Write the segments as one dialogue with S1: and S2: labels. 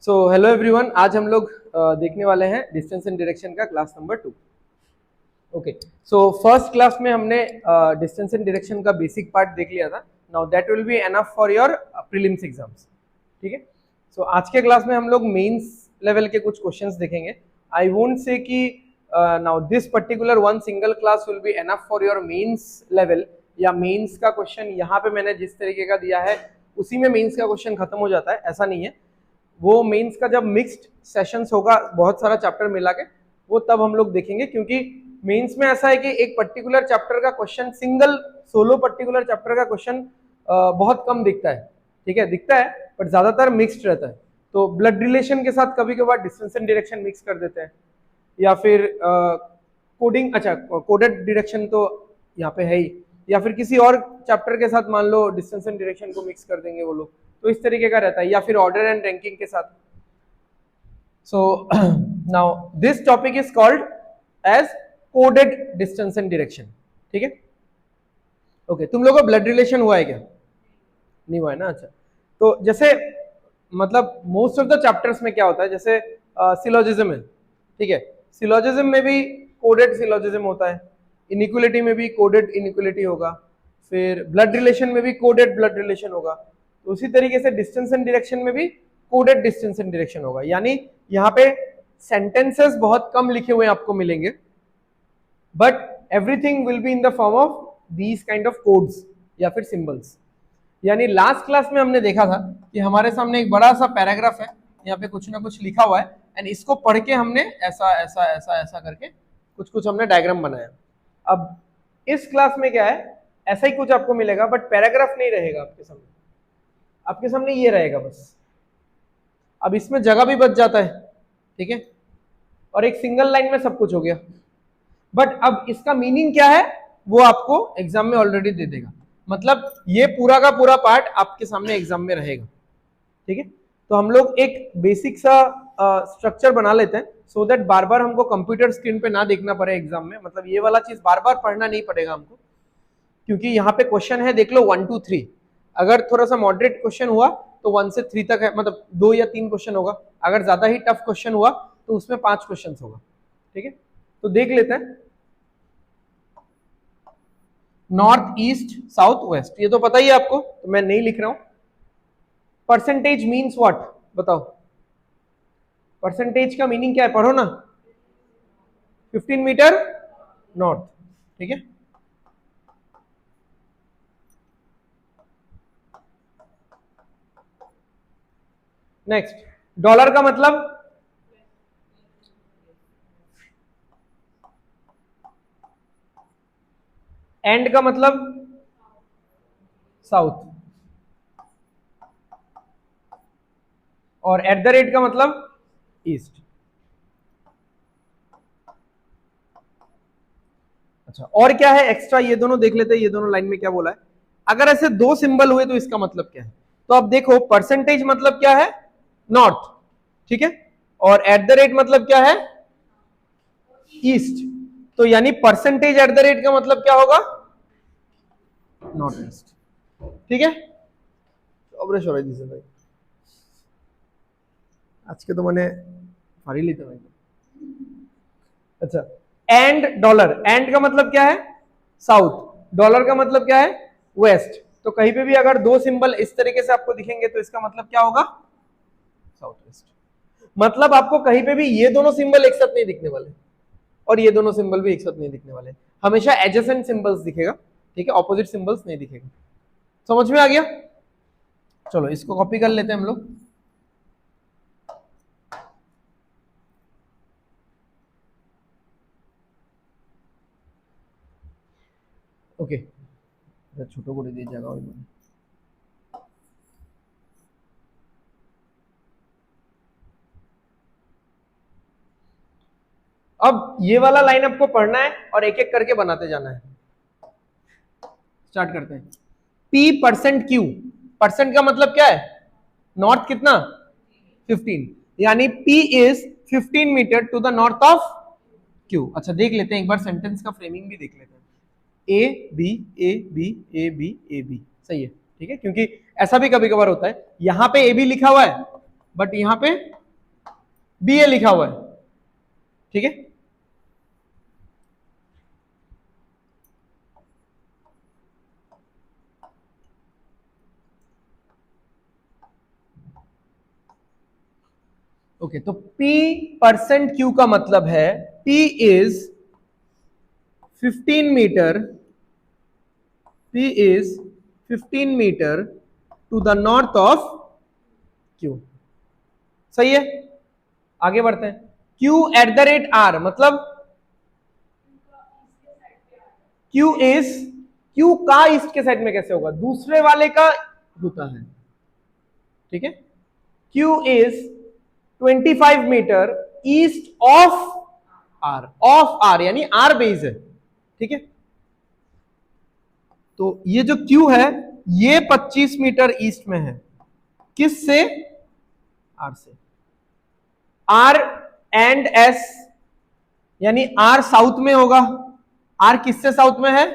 S1: So hello everyone, आज हम लोग देखने वाले हैं डिस्टेंस एंड डायरेक्शन का class number 2। Okay, so first class में हमने डिस्टेंस एंड डायरेक्शन का बेसिक पार्ट देख लिया था। Now that will be enough for your prelims exams. ठीक है, सो आज के क्लास में हम लोग मेंस लेवल के कुछ क्वेश्चंस देखेंगे। आई वोंट से कि now this particular one single class will be enough for your mains level, या मेंस का क्वेश्चन यहाँ पे मैंने जिस तरीके का दिया है उसी में मेंस का क्वेश्चन खत्म हो जाता है, ऐसा नहीं है। वो मेंस का जब मिक्स्ड सेशंस होगा बहुत सारा चैप्टर मिला के, वो तब हम लोग देखेंगे, क्योंकि मेंस में ऐसा है कि एक पर्टिकुलर चैप्टर का question, single solo particular chapter का क्वेश्चन बहुत कम दिखता है। ठीक है, दिखता है बट ज्यादातर मिक्स्ड रहता है। तो ब्लड रिलेशन के साथ कभी कभार डिस्टेंस एंड डायरेक्शन मिक्स कर देते हैं, या फिर कोडिंग, अच्छा कोडेड डायरेक्शन तो यहाँ पे है ही, या फिर किसी और चैप्टर के साथ मान लो डिस्टेंस एंड डायरेक्शन को मिक्स कर देंगे वो लोग, तो इस तरीके का रहता है, या फिर ऑर्डर एंड रैंकिंग के साथ। So now this topic is called as coded distance and direction. ठीक है, ओके, तुम लोगों को ब्लड रिलेशन हुआ है क्या? नहीं हुआ है ना? अच्छा, तो जैसे मतलब मोस्ट ऑफ द चैप्टर्स में क्या होता है, जैसे सिलोजिज्म है। ठीक है, सिलोजिज्म में भी कोडेड सिलोजिज्म होता है, इनिक्वलिटी में भी कोडेड इनिक्वलिटी होगा, फिर ब्लड रिलेशन में भी कोडेड ब्लड रिलेशन होगा। तो उसी तरीके से डिस्टेंस एंड डायरेक्शन में भी कोडेड डिस्टेंस एंड डायरेक्शन होगा। यानी यहाँ पे सेंटेंसेस बहुत कम लिखे हुए आपको मिलेंगे, but everything will be in the form of these kind of codes या फिर सिंबल्स। यानी लास्ट क्लास में हमने देखा था कि हमारे सामने एक बड़ा सा पैराग्राफ है, यहाँ पे कुछ ना कुछ लिखा हुआ है, एंड इसको पढ़ के हमने ऐसा ऐसा ऐसा ऐसा करके कुछ कुछ हमने डायग्राम बनाया। अब इस क्लास में क्या है, ऐसा ही कुछ आपको मिलेगा, बट पैराग्राफ नहीं रहेगा आपके सामने। आपके सामने ये रहेगा बस। अब इसमें जगह भी बच जाता है, ठीक है, और एक सिंगल लाइन में सब कुछ हो गया। बट अब इसका मीनिंग क्या है वो आपको एग्जाम में ऑलरेडी दे देगा। मतलब ये पूरा का पूरा पार्ट आपके सामने एग्जाम में रहेगा। ठीक है, तो हम लोग एक बेसिक सा स्ट्रक्चर बना लेते हैं, सो दैट बार बार हमको कंप्यूटर स्क्रीन पे ना देखना पड़े एग्जाम में। मतलब ये वाला चीज बार बार पढ़ना नहीं पड़ेगा हमको, क्योंकि यहाँ पे क्वेश्चन है, देख लो 1 2 3। अगर थोड़ा सा मॉडरेट क्वेश्चन हुआ तो 1 से 3 तक है, मतलब 2 या 3 क्वेश्चन होगा। अगर ज्यादा ही टफ क्वेश्चन हुआ तो उसमें 5 क्वेश्चन होगा। ठीक है, तो देख लेते हैं। नॉर्थ, ईस्ट, साउथ, वेस्ट, ये तो पता ही है आपको, तो मैं नहीं लिख रहा हूं। परसेंटेज मीन्स व्हाट, बताओ। परसेंटेज का मीनिंग क्या है, पढ़ो ना। 15 मीटर नॉर्थ। ठीक है, नेक्स्ट, डॉलर का मतलब एंड का मतलब साउथ, और एट द रेट का मतलब ईस्ट। अच्छा, और क्या है एक्स्ट्रा, ये दोनों देख लेते हैं, ये दोनों लाइन में क्या बोला है। अगर ऐसे दो सिंबल हुए तो इसका मतलब क्या है, तो अब देखो, परसेंटेज मतलब क्या है, नॉर्थ। ठीक है, और एट द रेट मतलब क्या है, ईस्ट। तो यानी परसेंटेज एट द रेट का मतलब क्या होगा, नॉर्थ ईस्ट। ठीक है, भाई आज के तो मैंने फाड़ी ली थी। अच्छा, एंड डॉलर, एंड का मतलब क्या है, साउथ, डॉलर का मतलब क्या है, वेस्ट। तो कहीं पे भी अगर दो सिंबल इस तरीके से आपको दिखेंगे तो इसका मतलब क्या होगा, साउथ वेस्ट। मतलब आपको कहीं पे भी ये दोनों सिंबल एक साथ नहीं दिखने वाले, और ये दोनों सिंबल भी एक साथ नहीं दिखने वाले। हमेशा एडजेसेंट सिंबल्स दिखेगा। ठीक है, ऑपोजिट सिंबल्स नहीं दिखेगा। समझ में आ गया? चलो इसको कॉपी कर लेते हैं हम लोग। ओके, छोटो को दे जाएगा। अब ये वाला लाइन आपको पढ़ना है और एक एक करके बनाते जाना है। स्टार्ट करते हैं। P परसेंट Q, परसेंट का मतलब क्या है, नॉर्थ कितना, 15, यानी P is 15 metre to the north of Q। अच्छा, देख लेते हैं एक बार, सेंटेंस का फ्रेमिंग भी देख लेते हैं। A B A B A B A B, सही है। ठीक है, क्योंकि ऐसा भी कभी कभार होता है, यहां पे A B लिखा हुआ है बट यहाँ पे बी ए लिखा हुआ है, ठीक है। ओके, तो P परसेंट Q का मतलब है P is 15 metre, P is 15 metre to the north of Q। सही है, आगे बढ़ते हैं। Q at the rate R मतलब Q इज, Q का ईस्ट के साइड में कैसे होगा, दूसरे वाले का होता है, ठीक है। Q is 25 metre east of R, of R यानी R बेस है, ठीक है। तो ये जो Q है ये 25 मीटर ईस्ट में है, किस से, R से। R एंड S यानी R साउथ में होगा, R किससे साउथ में है,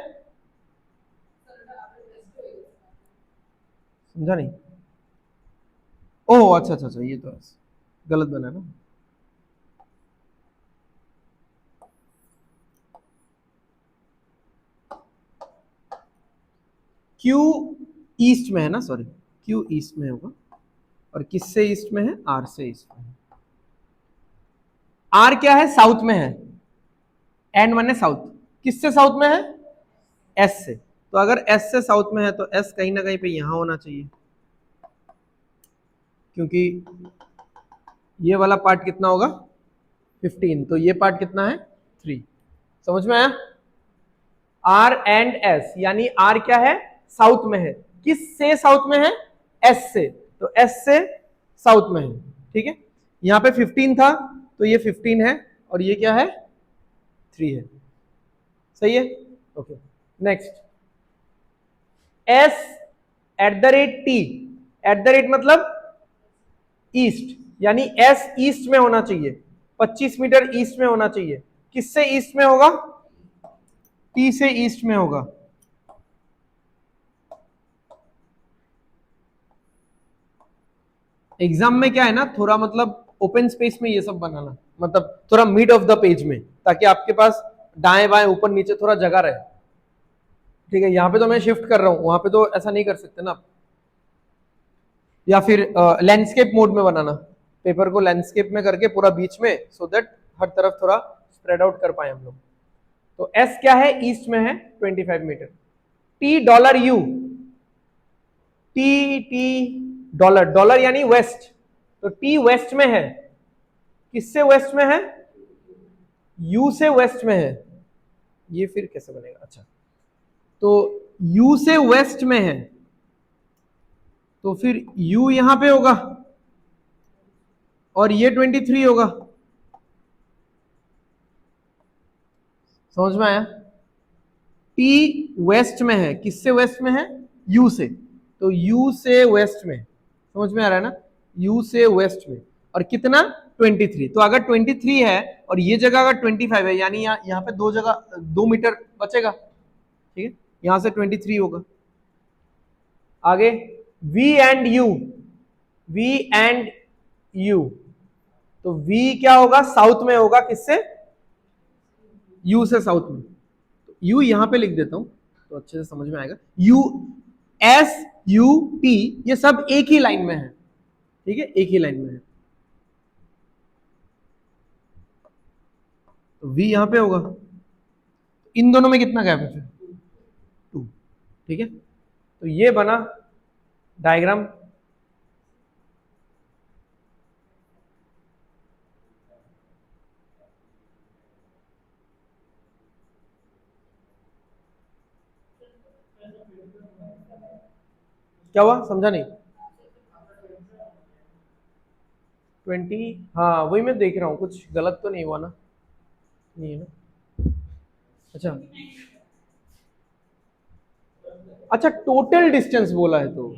S1: समझा नहीं। ओह अच्छा अच्छा अच्छा, ये तो गलत बना ना। Q ईस्ट में है ना, सॉरी, Q ईस्ट में होगा, और किससे ईस्ट में है, R से ईस्ट में है। R क्या है, साउथ में है, एंड वन है साउथ, किससे साउथ में है, S से। तो अगर S से साउथ में है तो S कहीं ना कहीं पे यहां होना चाहिए, क्योंकि ये वाला पार्ट कितना होगा 15, तो ये पार्ट कितना है 3। समझ में आया। R एंड S यानी R क्या है, साउथ में है, किस से साउथ में है, S से, तो S से साउथ में है, ठीक है। यहां पे 15 था तो ये 15 है, और ये क्या है 3 है, सही है। Okay, next S eight the rate T, eight the rate मतलब ईस्ट, यानी S ईस्ट में होना चाहिए, 25 मीटर ईस्ट में होना चाहिए, किससे ईस्ट में होगा, T से ईस्ट में होगा। एग्जाम में क्या है ना, थोड़ा मतलब ओपन स्पेस में ये सब बनाना, मतलब थोड़ा मिड ऑफ द पेज में, ताकि आपके पास दाएं बाएं ऊपर नीचे थोड़ा जगह रहे, ठीक है। यहाँ पे तो मैं शिफ्ट कर रहा हूँ, वहां पे तो ऐसा नहीं कर सकते ना आप। या फिर लैंडस्केप मोड में बनाना, पेपर को लैंडस्केप में करके पूरा बीच में, सो दैट हर तरफ थोड़ा स्प्रेड आउट कर पाए हम लोग। तो एस क्या है, ईस्ट में है 25 metre. T dollar U, T dollar, dollar यानी वेस्ट, तो टी वेस्ट में है, किससे वेस्ट में है, यू से वेस्ट में है। ये फिर कैसे बनेगा, अच्छा, तो यू से वेस्ट में है, तो फिर u यहां पे होगा और ये 23 होगा। समझ में आया। t वेस्ट में है, किससे वेस्ट में है, u से, तो u से वेस्ट में, समझ में आ रहा है ना, u से वेस्ट में, और कितना 23। तो अगर 23 है और ये जगह अगर 25 है, यानी यहाँ पे दो जगह 2 मीटर बचेगा, ठीक है, यहां से 23 होगा। आगे v and u, v and u, तो v क्या होगा, साउथ में होगा, किससे, u से साउथ में, तो u यहां पे लिख देता हूं तो अच्छे से समझ में आएगा। u s u t ये सब एक ही लाइन में है, ठीक है, एक ही लाइन में है, तो v यहां पे होगा, इन दोनों में कितना गैप है फिर 2, ठीक है। तो ये बना डायग्राम। क्या हुआ, समझा नहीं। 20, हाँ वही मैं देख रहा हूँ, कुछ गलत तो नहीं हुआ ना, नहीं है ना, अच्छा अच्छा, टोटल डिस्टेंस बोला है तो,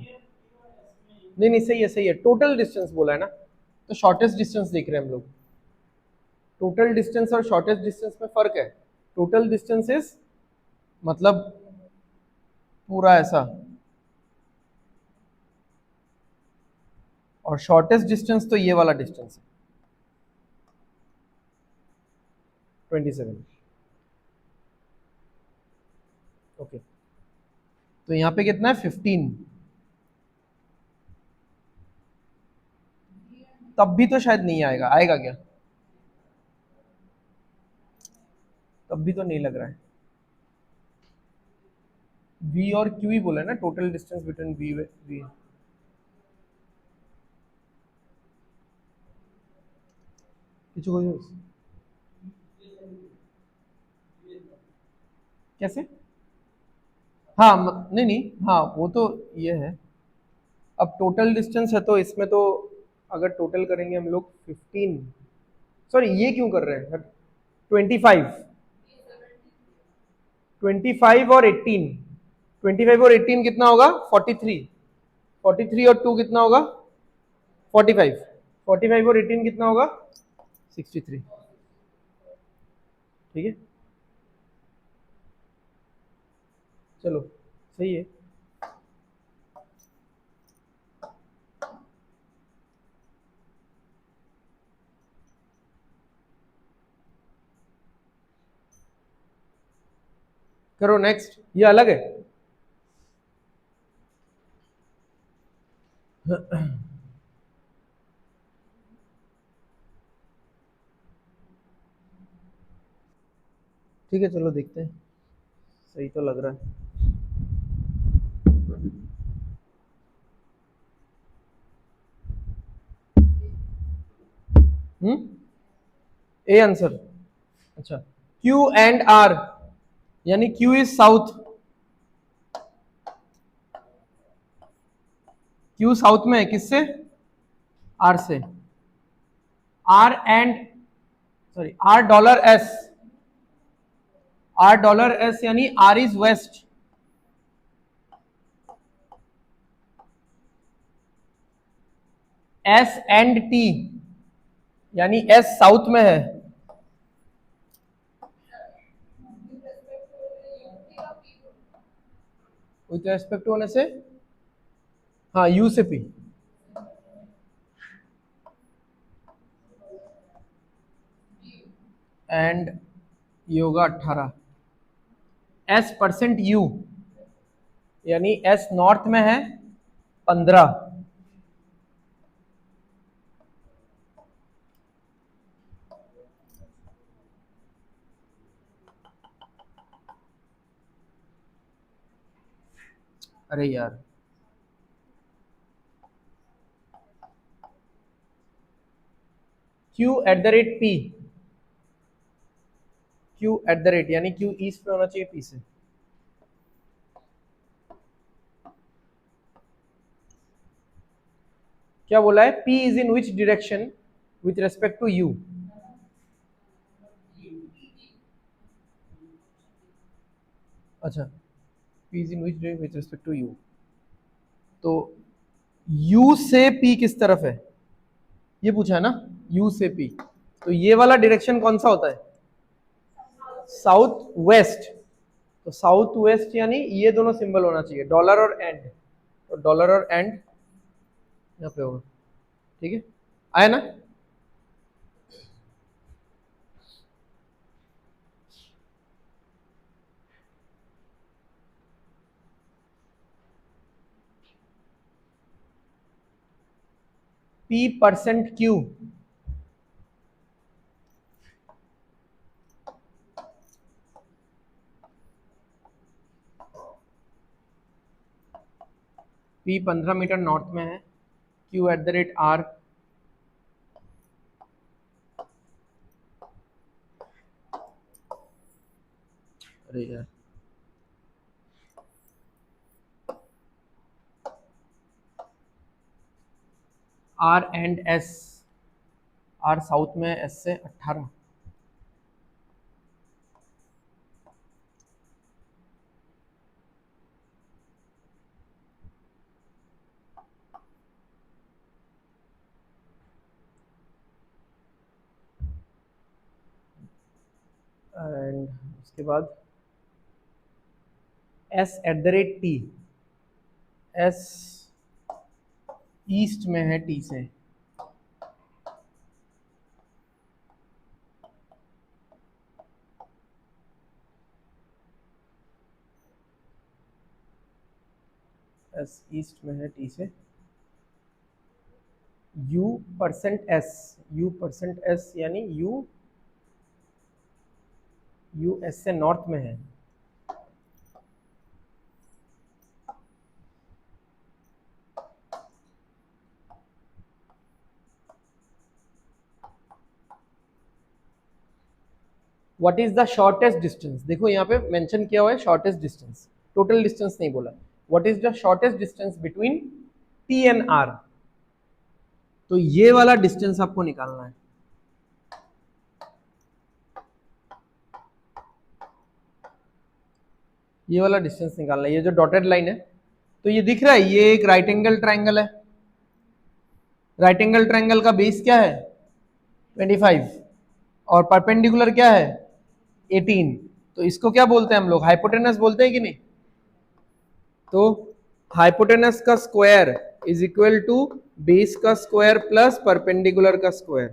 S1: नहीं नहीं सही है सही है, टोटल डिस्टेंस बोला है ना, तो शॉर्टेस्ट डिस्टेंस देख रहे हैं हम लोग। टोटल डिस्टेंस और शॉर्टेस्ट डिस्टेंस में फर्क है। टोटल डिस्टेंस इज मतलब पूरा ऐसा, और शॉर्टेस्ट डिस्टेंस तो ये वाला डिस्टेंस है, 27। ओके, तो यहाँ पे कितना है 15। तब भी तो शायद नहीं आएगा, आएगा क्या? तब भी तो नहीं लग रहा है। v और q ही बोला है ना, टोटल डिस्टेंस बिटवीन v। किसी को कैसे? हाँ नहीं नहीं, हाँ वो तो ये है। अब टोटल डिस्टेंस है तो इसमें तो अगर टोटल करेंगे हम लोग 15, सॉरी ये क्यों कर रहे हैं 25, 25 और 18, 25 और 18 कितना होगा 43, 43 और 2 कितना होगा 45, 45 और 18 कितना होगा 63। ठीक है, चलो सही है। करो नेक्स्ट, ये अलग है। ठीक है चलो देखते हैं, सही तो लग रहा है। A answer. अच्छा, Q एंड R, यानी Q is south, Q south में है किससे? R से। R and sorry R dollar S, R dollar S यानी R is west. S and T यानी S साउथ में है। विथ रेस्पेक्ट होने से, हाँ U से P। एंड ये होगा 18। S% U यानी S नॉर्थ में है 15। अरे यार, Q at the rate P, Q at the rate यानी Q ईस्ट में होना चाहिए P से। क्या बोला है? P is in which direction with respect to U? अच्छा, P is in which direction with respect to U, तो U से P किस तरफ है ये पूछा है ना, U से P। तो ये वाला डायरेक्शन कौन सा होता है? South west. तो साउथ वेस्ट यानी ये दोनों सिंबल होना चाहिए, डॉलर और एंड, तो डॉलर और एंड यहाँ पे होगा। ठीक है, आया ना? P%Q, P 15 मीटर नॉर्थ में है, Q at the rate R। अरे यार, R and S, R south में है S से 18। एंड उसके बाद S eight the rate T, S east में है T से। एस ईस्ट में है टी से, U%S यानी US से नॉर्थ में है। What is the shortest distance, देखो यहाँ पे मेंशन किया हुआ है शॉर्टेस्ट डिस्टेंस, टोटल डिस्टेंस नहीं बोला। What is the shortest distance between T and R, तो ये वाला डिस्टेंस आपको निकालना है। ये वाला डिस्टेंस निकालना है, ये जो डॉटेड लाइन है, तो ये दिख रहा है, ये एक राइट एंगल ट्रायंगल है। राइट एंगल ट्रायंगल का बेस क्या है 25 और परपेंडिकुलर क्या है 18, तो इसको क्या बोलते हैं हम लोग, हाइपोटेनस बोलते हैं कि नहीं। तो हाइपोटेनस का square is equal to base का स्क्वायर प्लस परपेंडिकुलर का स्क्वायर,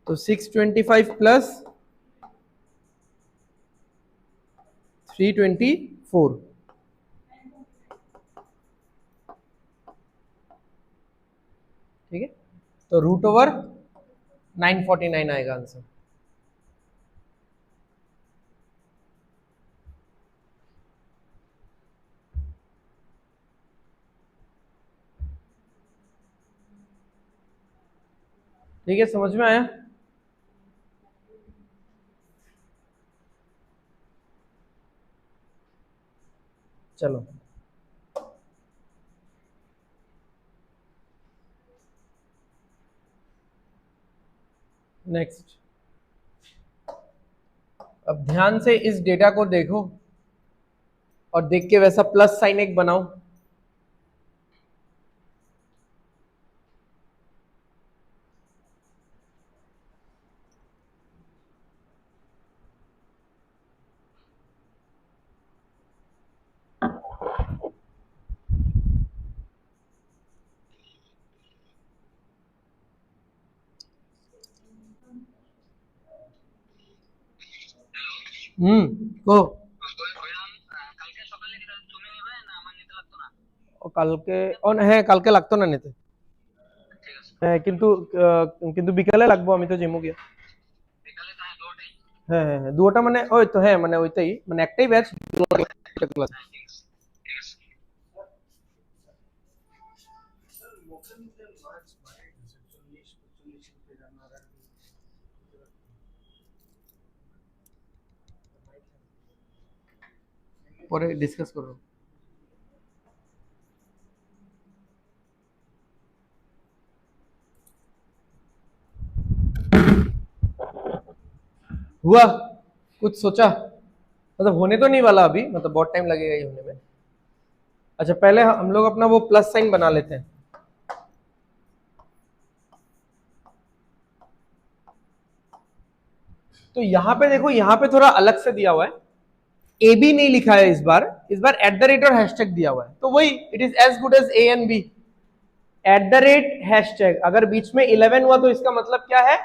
S1: तो 625 प्लस 324, ठीक है, तो रूट ओवर 949 आएगा आंसर। ठीक है, समझ में आया। चलो नेक्स्ट, अब ध्यान से इस डेटा को देखो और देख के वैसा प्लस साइन एक बनाओ। को কালকে হ্যাঁ কালকে লাগতো না নিতে, হ্যাঁ কিন্তু কিন্তু বিকালে লাগবো, আমি তো জিমও গিয়া। হ্যাঁ হ্যাঁ হ্যাঁ দুটোটা মানে ওই তো, হ্যাঁ মানে ওইটাই, মানে একটাই ব্যাচ ক্লাস। পরে ডিসকাস করব। हुआ कुछ सोचा, मतलब होने तो नहीं वाला अभी, मतलब बहुत टाइम लगेगा ये होने में। अच्छा पहले हम लोग अपना वो प्लस साइन बना लेते हैं। तो यहां पे देखो, यहां पे थोड़ा अलग से दिया हुआ है, ए बी नहीं लिखा है इस बार एट द रेट और हैशटैग दिया हुआ है, तो वही it is as good as A and B. At the rate hashtag, अगर बीच में 11 हुआ तो इसका मतलब क्या है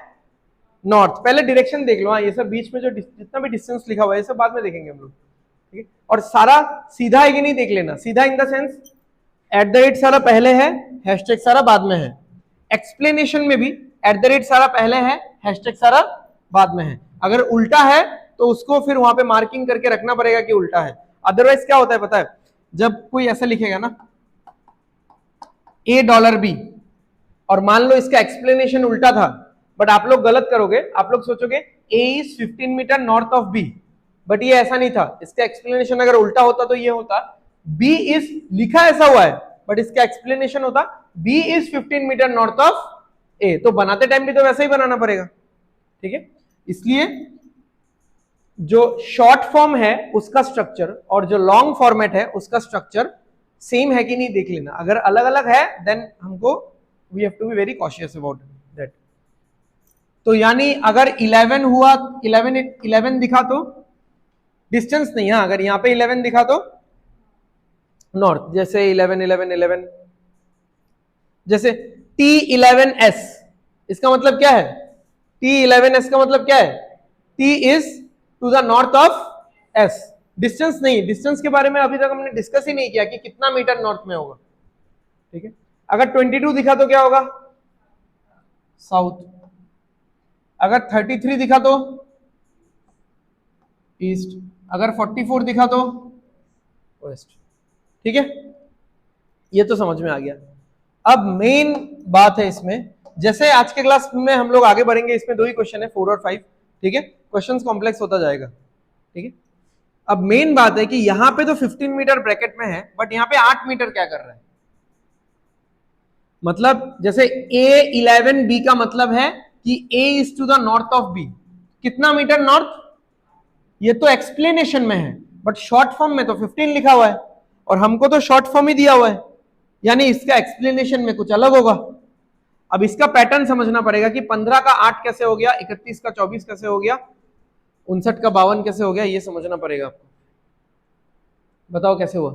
S1: नॉर्थ। पहले डायरेक्शन देख लो, हाँ ये सब बीच में जो जितना भी डिस्टेंस लिखा हुआ है ये सब बाद में देखेंगे हम लोग, ठीक है। और सारा सीधा है कि नहीं देख लेना, सीधा in the sense at the rate सारा पहले है, हैशटैग सारा बाद में है। एक्सप्लेनेशन में भी एट द रेट सारा पहले है, हैशटैग सारा बाद में है। अगर उल्टा है तो उसको फिर वहां पे मार्किंग करके रखना पड़ेगा कि उल्टा है। अदरवाइज क्या होता है पता है, जब कोई ऐसा लिखेगा ना $A और मान लो इसका एक्सप्लेनेशन उल्टा था, बट आप लोग गलत करोगे, आप लोग सोचोगे A is 15 metre north of B, but ये ऐसा नहीं था। इसका एक्सप्लेनेशन अगर उल्टा होता तो ये होता B is, लिखा ऐसा हुआ है बट इसका एक्सप्लेनेशन होता B is 15 metre north of A, तो बनाते टाइम भी तो वैसा ही बनाना पड़ेगा, ठीक है। इसलिए जो शॉर्ट फॉर्म है उसका स्ट्रक्चर और जो लॉन्ग फॉर्मेट है उसका स्ट्रक्चर सेम है कि नहीं देख लेना। अगर अलग अलग है देन हमको we have to be very cautious about that. तो यानी अगर 11 हुआ, 11 दिखा तो डिस्टेंस नहीं है, अगर यहाँ पे 11 दिखा तो नॉर्थ, जैसे 11 11 11, जैसे T11S, इसका मतलब क्या है, T11S का मतलब क्या है, T is to the north of S, distance नहीं, डिस्टेंस के बारे में अभी तक हमने डिस्कस ही नहीं किया कि कितना मीटर नॉर्थ में होगा, ठीक है। अगर 22 दिखा तो क्या होगा, साउथ। अगर 33 दिखा तो ईस्ट, अगर 44 दिखा तो वेस्ट, ठीक है। ये तो समझ में आ गया। अब मेन बात है इसमें, जैसे आज के क्लास में हम लोग आगे बढ़ेंगे, इसमें 2 ही क्वेश्चन है, 4 और 5, ठीक है। क्वेश्चंस कॉम्प्लेक्स होता जाएगा, ठीक है। अब मेन बात है कि यहां पे तो 15 मीटर ब्रैकेट में है, बट यहां पे 8 मीटर क्या कर रहा है, मतलब जैसे A11B का मतलब है कि A is to the north of B, कितना मीटर नॉर्थ, ये तो एक्सप्लेनेशन में है, बट शॉर्ट फॉर्म में तो 15 लिखा हुआ है, और हमको तो शॉर्ट फॉर्म ही दिया हुआ है, यानी इसका एक्सप्लेनेशन में कुछ अलग होगा। अब इसका पैटर्न समझना पड़ेगा कि 15 का 8 कैसे हो गया, 31 का 24 कैसे हो गया, 59 का 52 कैसे हो गया, ये समझना पड़ेगा आपको। बताओ कैसे हुआ।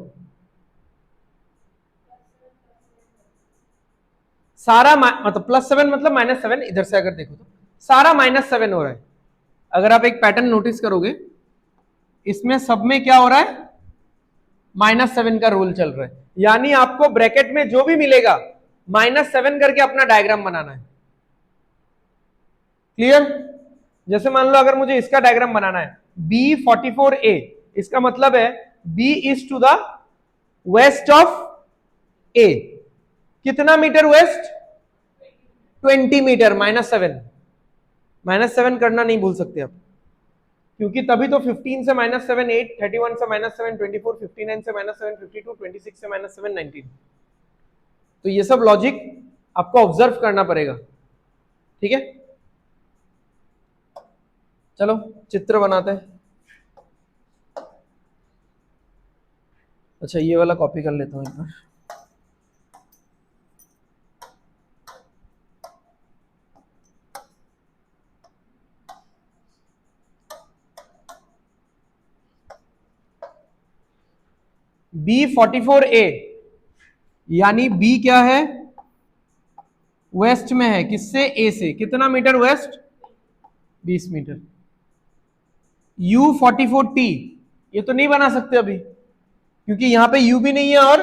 S1: सारा मतलब +7 मतलब -7, इधर से अगर देखो तो सारा -7 हो रहा है। अगर आप एक पैटर्न नोटिस करोगे, इसमें सब में क्या हो रहा है, -7 का रूल चल रहा है, यानी आपको ब्रैकेट में जो भी मिलेगा -7 करके अपना डायग्राम बनाना है। क्लियर। जैसे मान लो अगर मुझे इसका डायग्राम बनाना है, B44A, इसका मतलब है B is to the west of A, कितना मीटर वेस्ट, 20 मीटर, -7 करना नहीं भूल सकते आप, क्योंकि तभी तो 15 से -7 8, 31 से -7 24, 59 से -7 52, 26 से -7 19। तो ये सब लॉजिक आपको ऑब्जर्व करना पड़ेगा, ठीक है। चलो चित्र बनाते हैं। अच्छा ये वाला कॉपी कर लेता हूं एक बार। B44A, यानी B क्या है, वेस्ट में है, किससे, A से, कितना मीटर वेस्ट, 20 मीटर। U44T, ये तो नहीं बना सकते अभी, क्योंकि यहां पे U भी नहीं है और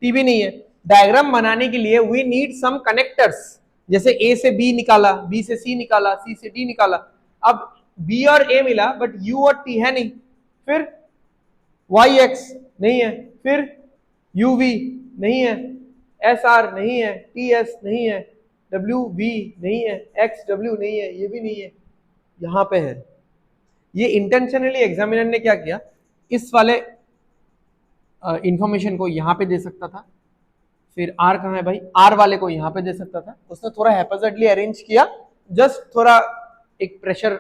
S1: T भी नहीं है। डायग्राम बनाने के लिए वी नीड सम कनेक्टर्स, जैसे A से B निकाला, B से C निकाला, C से D निकाला। अब B और A मिला, बट U और T है नहीं, फिर YX नहीं है, फिर UV नहीं है, SR नहीं है, TS नहीं है, WV नहीं है, XW नहीं है, ये भी नहीं है, यहां पे है। ये इंटेंशनली एग्जामिनर ने क्या किया, इस वाले इंफॉर्मेशन को यहां पे दे सकता था, फिर R कहां है भाई, R वाले को यहां पे दे सकता था, उसने थोड़ा हैपोजाइडली अरेंज किया, जस्ट थोड़ा एक प्रेशर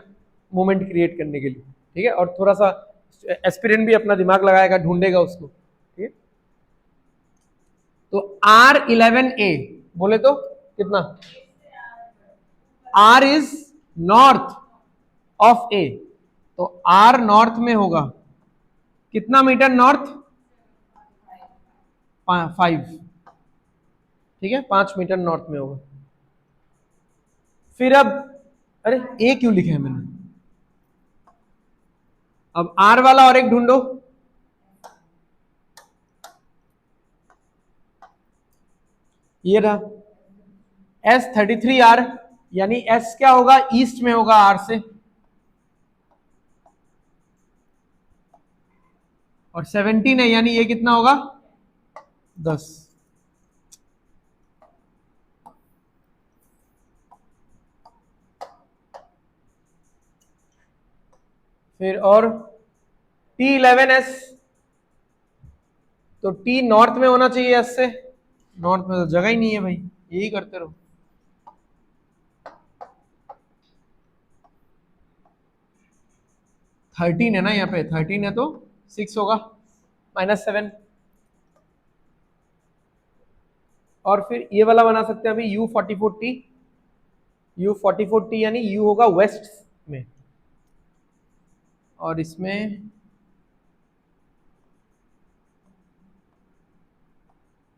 S1: मोमेंट क्रिएट करने के लिए, ठीक है। और थोड़ा सा एस्पिरेंट भी अपना दिमाग लगाएगा, ढूंढेगा उसको, ठीक है। तो R11A बोले तो कितना, R is north of A, तो R नॉर्थ में होगा, कितना मीटर नॉर्थ, 5, ठीक है, 5 मीटर नॉर्थ में होगा। फिर अब, अरे A क्यों लिखा है मैंने, अब R वाला और एक ढूंढो, ये रहा S33R, यानी S क्या होगा, ईस्ट में होगा R से, और 17 है, यानी ये कितना होगा, 10। फिर और T11S, तो T नॉर्थ में होना चाहिए S से, नॉर्थ में तो जगह ही नहीं है भाई, यही करते रहो। थर्टीन है ना, यहाँ पे 13 है तो 6 होगा, -7। और फिर ये वाला बना सकते हैं अभी, U44T, U44T यानी U होगा वेस्ट में, और इसमें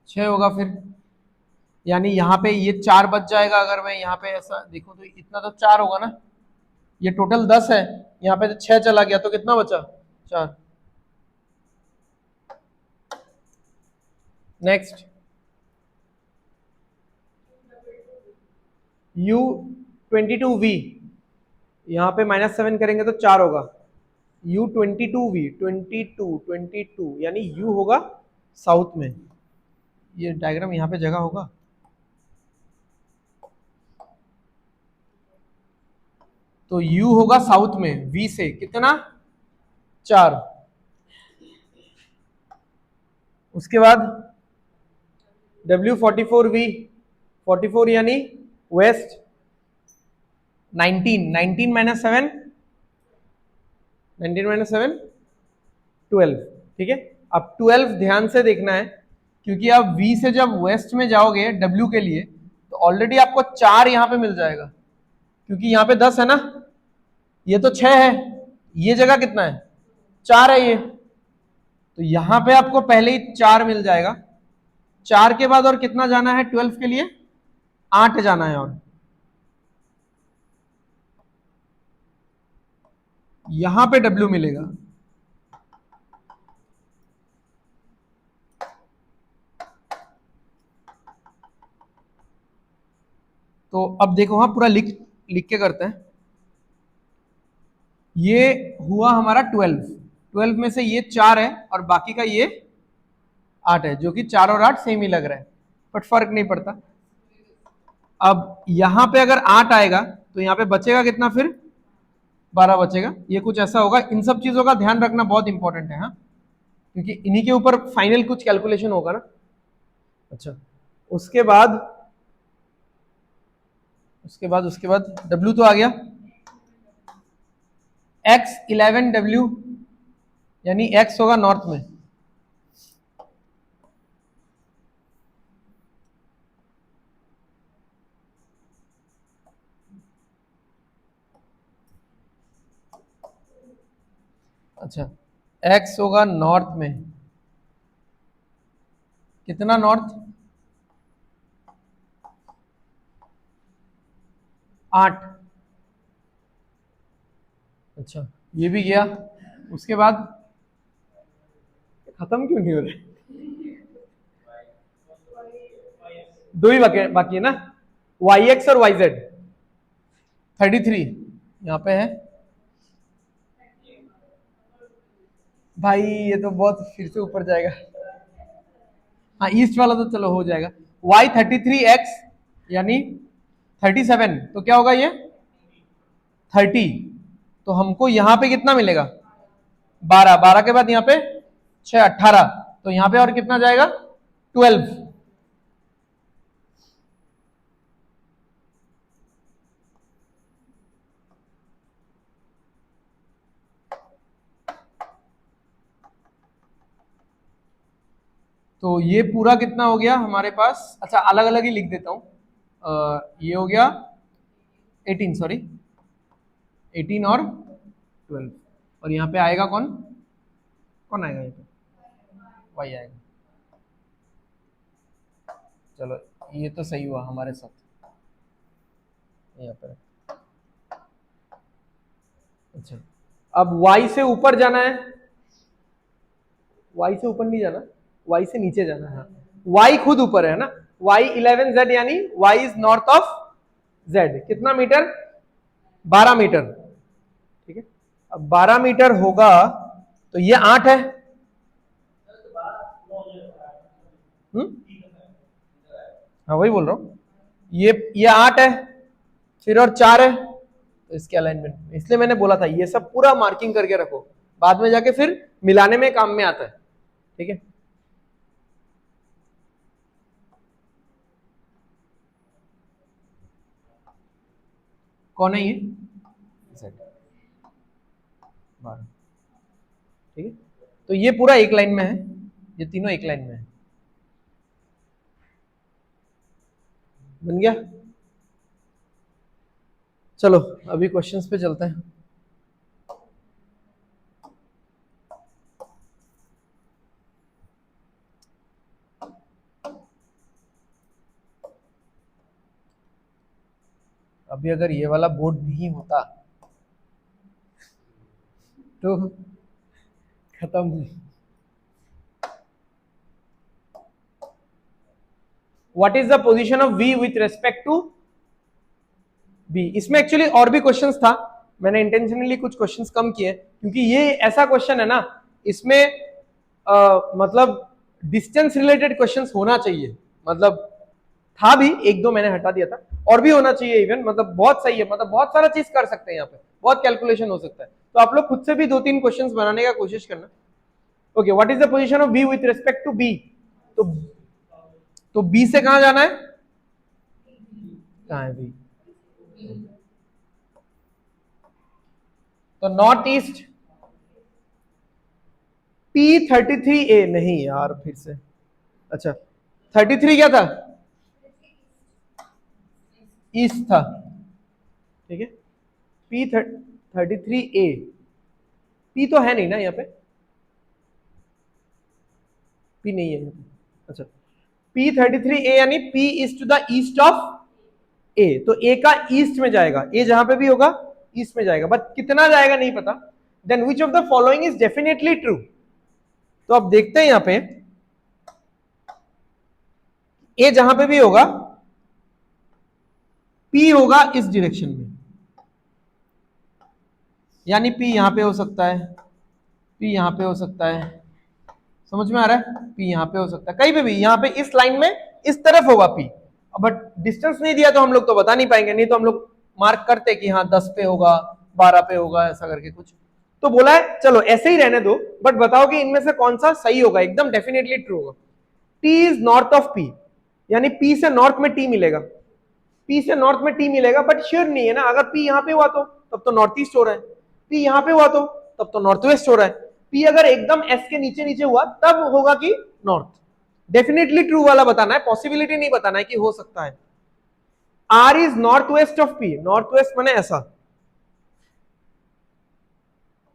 S1: 6 होगा, फिर यानी यहाँ पे ये 4 बच जाएगा। अगर मैं यहाँ पे ऐसा देखूं तो इतना तो 4 होगा ना, ये टोटल 10 है, यहाँ पे तो 6 चला गया, तो कितना बचा, 4। नेक्स्ट U22V, यहाँ पे -7 करेंगे तो 4 होगा। U22V, 22 यानी U होगा साउथ में। ये डायग्राम यहाँ पे जगह होगा, तो U होगा साउथ में, V से कितना 4। उसके बाद W44V, 44 यानी वेस्ट, 19 माइनस 7, 19 माइनस 7 12। ठीक है, अब 12 ध्यान से देखना है, क्योंकि आप V से जब वेस्ट में जाओगे W के लिए तो ऑलरेडी आपको 4 यहां पे मिल जाएगा, क्योंकि यहाँ पे 10 है ना, ये तो 6 है, ये जगह कितना है 4 है ये, तो यहां पे आपको पहले ही 4 मिल जाएगा। 4 के बाद और कितना जाना है 12 के लिए, 8 जाना है, और यहां पे W मिलेगा। तो अब देखो, हाँ पूरा लिख लिख के करते हैं। ये हुआ हमारा 12 में से ये 4 है और बाकी का ये 8 है, जो कि 4 और 8 सेम ही लग रहा है, बट फर्क नहीं पड़ता। अब यहां पे अगर 8 आएगा तो यहाँ पे बचेगा कितना, फिर 12 बचेगा। ये कुछ ऐसा होगा, इन सब चीजों का ध्यान रखना बहुत इंपॉर्टेंट है, हाँ, क्योंकि इन्हीं के ऊपर फाइनल कुछ कैलकुलेशन होगा ना। अच्छा, उसके बाद W तो आ गया, X11W यानी X होगा नॉर्थ में। अच्छा, X होगा नॉर्थ में, कितना नॉर्थ, 8। अच्छा, ये भी गया। उसके बाद खत्म क्यों नहीं हो रहे, दो ही बाकी है ना, YX और YZ। 33 यहाँ पे है भाई, ये तो बहुत फिर से ऊपर जाएगा। हाँ, ईस्ट वाला तो चलो हो जाएगा। Y33X यानी 37, तो क्या होगा ये 30, तो हमको यहां पे कितना मिलेगा 12, 12 के बाद यहाँ पे 6, 18, तो यहाँ पे और कितना जाएगा 12। तो ये पूरा कितना हो गया हमारे पास। अच्छा, अलग अलग ही लिख देता हूं, ये हो गया 18, सॉरी 18 और 12, और यहाँ पे आएगा कौन, कौन आएगा ये, तो वाई आएगा। चलो, ये तो सही हुआ हमारे साथ, यहाँ पर। अच्छा, अब y से ऊपर जाना है, y से ऊपर नहीं जाना, y से नीचे जाना है। हाँ, y खुद ऊपर है ना, Y11Z यानी y is north of z, कितना मीटर 12 मीटर। ठीक है, अब 12 मीटर होगा तो ये 8 है। हाँ वही बोल रहा हूँ, ये 8 है, फिर और 4 है, तो इसके अलाइनमेंट, इसलिए मैंने बोला था ये सब पूरा मार्किंग करके रखो, बाद में जाके फिर मिलाने में काम में आता है। ठीक है, कौन है ये, Z 12। ठीक है, तो ये पूरा एक लाइन में है, ये तीनों एक लाइन में है। बन गया। चलो अभी क्वेश्चंस पे चलते हैं। अभी अगर ये वाला बोर्ड नहीं होता तो खत्म। What is the position of v with respect to b। इसमें एक्चुअली और भी क्वेश्चंस था, मैंने इंटेंशनली कुछ क्वेश्चंस कम किए क्योंकि ये ऐसा क्वेश्चन है ना, इसमें मतलब डिस्टेंस रिलेटेड क्वेश्चंस होना चाहिए, मतलब था भी, एक दो मैंने हटा दिया था, और भी होना चाहिए इवन, मतलब बहुत सही है, मतलब बहुत सारा चीज कर सकते हैं यहाँ पे, बहुत कैलकुलेशन हो सकता है, तो आप लोग खुद से भी 2-3 क्वेश्चंस बनाने का कोशिश करना। Okay, what is the position of B with respect to B. तो बी से कहां जाना है, कहां है बी, तो नॉर्थ ईस्ट P33A, नहीं यार फिर से, अच्छा 33 क्या था, ईस्ट था, ठीक है। P33A, P तो है नहीं ना यहाँ पे, P नहीं है, अच्छा P33A यानी P is to the east of A, तो A का ईस्ट में जाएगा, A जहां पे भी होगा ईस्ट में जाएगा, बट कितना जाएगा नहीं पता। Then which of the following is definitely true, तो अब देखते हैं यहां पे A जहां पे भी होगा P होगा इस डायरेक्शन में, यानी P यहां पे हो सकता है, P यहां पे हो सकता है, समझ में आ रहा है, P यहां पे हो सकता है, कहीं पे भी, यहां पे इस लाइन में इस तरफ होगा P, बट डिस्टेंस नहीं दिया तो हम लोग तो बता नहीं पाएंगे, नहीं तो हम लोग मार्क करते कि हाँ 10 पे होगा, 12 पे होगा, ऐसा करके कुछ, तो बोला है चलो ऐसे ही रहने दो, बट बताओ कि इनमें से कौन सा सही होगा, एकदम डेफिनेटली ट्रू होगा। T is north of P, यानी P से नॉर्थ में T मिलेगा, P से नॉर्थ में T मिलेगा, बट श्योर नहीं है ना, अगर P यहाँ पे हुआ तो तब तो नॉर्थ ईस्ट हो रहा है, P यहाँ पे हुआ तो तब तो नॉर्थ वेस्ट हो रहा है, P अगर एकदम S के नीचे नीचे हुआ तब होगा कि नॉर्थ। डेफिनेटली ट्रू वाला बताना है, पॉसिबिलिटी नहीं बताना है कि हो सकता है। R is north west of P, north west माने ऐसा,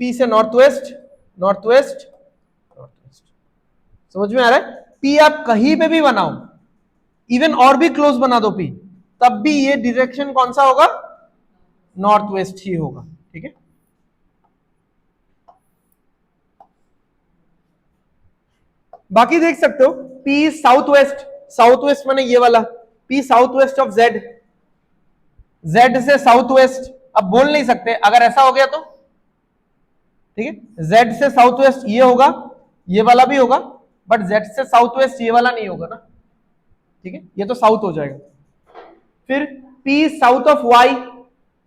S1: P से north west, north west, north west, समझ में आ रहा है। P आप कहीं पे भी बनाओ, इवन और भी क्लोज बना दो P, तब भी ये डायरेक्शन कौन सा होगा, नॉर्थ वेस्ट ही होगा, ठीक है। बाकी देख सकते हो P south west, south west माने ये वाला P south west of Z, Z से साउथ वेस्ट, अब बोल नहीं सकते अगर ऐसा हो गया तो, ठीक है, Z से साउथ वेस्ट ये होगा, ये वाला भी होगा, बट Z से साउथ वेस्ट ये वाला नहीं होगा ना, ठीक है, ये तो साउथ हो जाएगा। फिर P south of Y,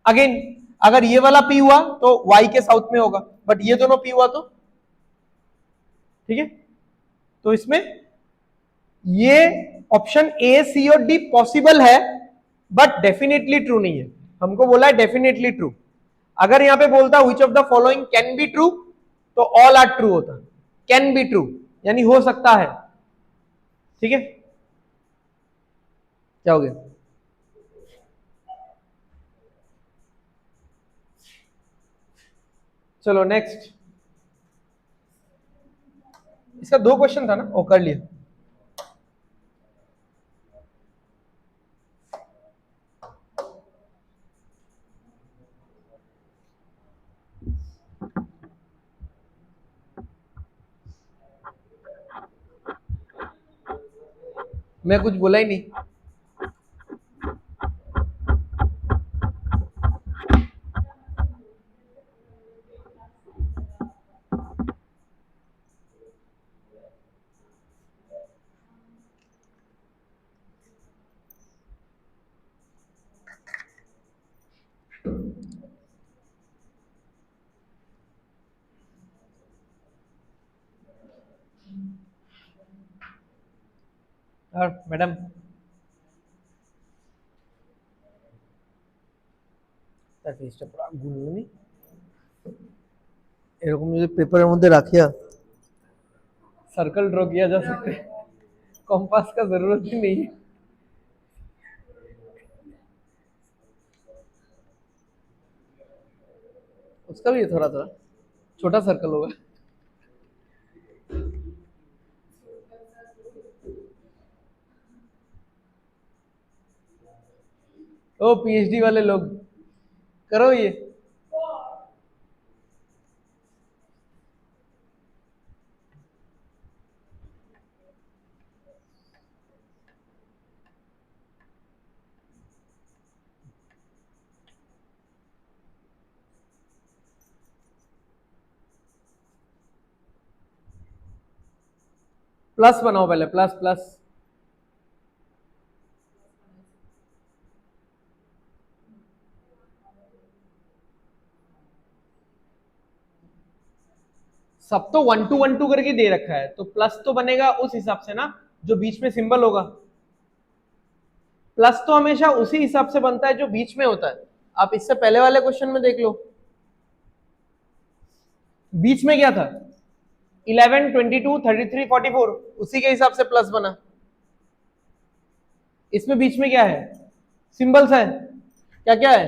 S1: again अगर ये वाला P हुआ तो Y के साउथ में होगा, बट ये दोनों P हुआ तो, ठीक है, तो इसमें ये ऑप्शन A, C और D पॉसिबल है, बट डेफिनेटली ट्रू नहीं है, हमको बोला है डेफिनेटली ट्रू। अगर यहां पे बोलता which of the following can be true, तो ऑल आर ट्रू होता, कैन बी ट्रू यानी हो सकता है, ठीक है, क्या हो गया, चलो नेक्स्ट, इसका 2 क्वेश्चन था ना, वो कर लिया। मैं कुछ बोला ही नहीं, और मैडम পুরা গুলনি এরকম যদি পেপারের মধ্যে রাখিয়া सर्कल ड्रॉ किया जा सकता है, कॉम्पास का जरूरत ही नहीं है। उसका भी थोड़ा थोड़ा छोटा सर्कल होगा। ओ पीएचडी वाले लोग करो ये, प्लस बनाओ पहले, प्लस प्लस। सब तो 1 2 1 2 करके दे रखा है, तो प्लस तो बनेगा उस हिसाब से ना जो बीच में सिंबल होगा। प्लस तो हमेशा उसी हिसाब से बनता है जो बीच में होता है। आप इससे पहले वाले क्वेश्चन में देख लो, बीच में क्या था, 11 22 33 44, उसी के हिसाब से प्लस बना। इसमें बीच में क्या है, सिंबल्स है, क्या क्या है,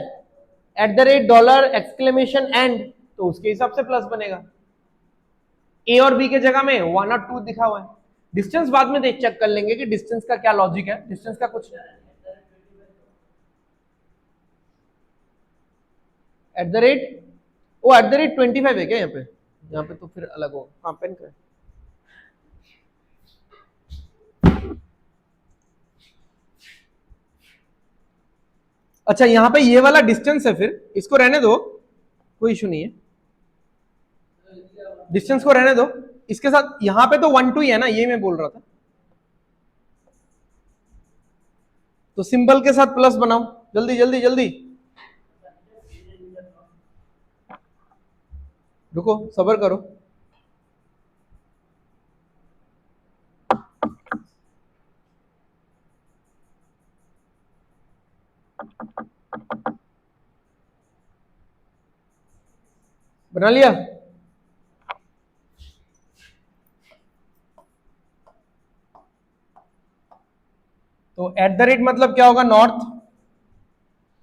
S1: eight the rate, dollar, exclamation, and, तो उसके हिसाब से प्लस बनेगा। ए और बी के जगह में 1 और 2 दिखा हुआ है। डिस्टेंस बाद में देख चेक कर लेंगे कि डिस्टेंस का क्या लॉजिक है, डिस्टेंस का कुछ एट द रेट, वो एट द रेट 25 है क्या यहाँ पे, यहाँ पे तो फिर अलग होगा। हाँ पेन कर, अच्छा यहाँ पे ये वाला डिस्टेंस है, फिर इसको रहने दो, कोई इशू नहीं है, डिस्टेंस को रहने दो। इसके साथ यहाँ पे तो 1 2 ही है ना, ये मैं बोल रहा था, तो सिंबल के साथ प्लस बनाओ, जल्दी जल्दी जल्दी, रुको सबर करो। बना लिया, तो एट द रेट मतलब क्या होगा, नॉर्थ,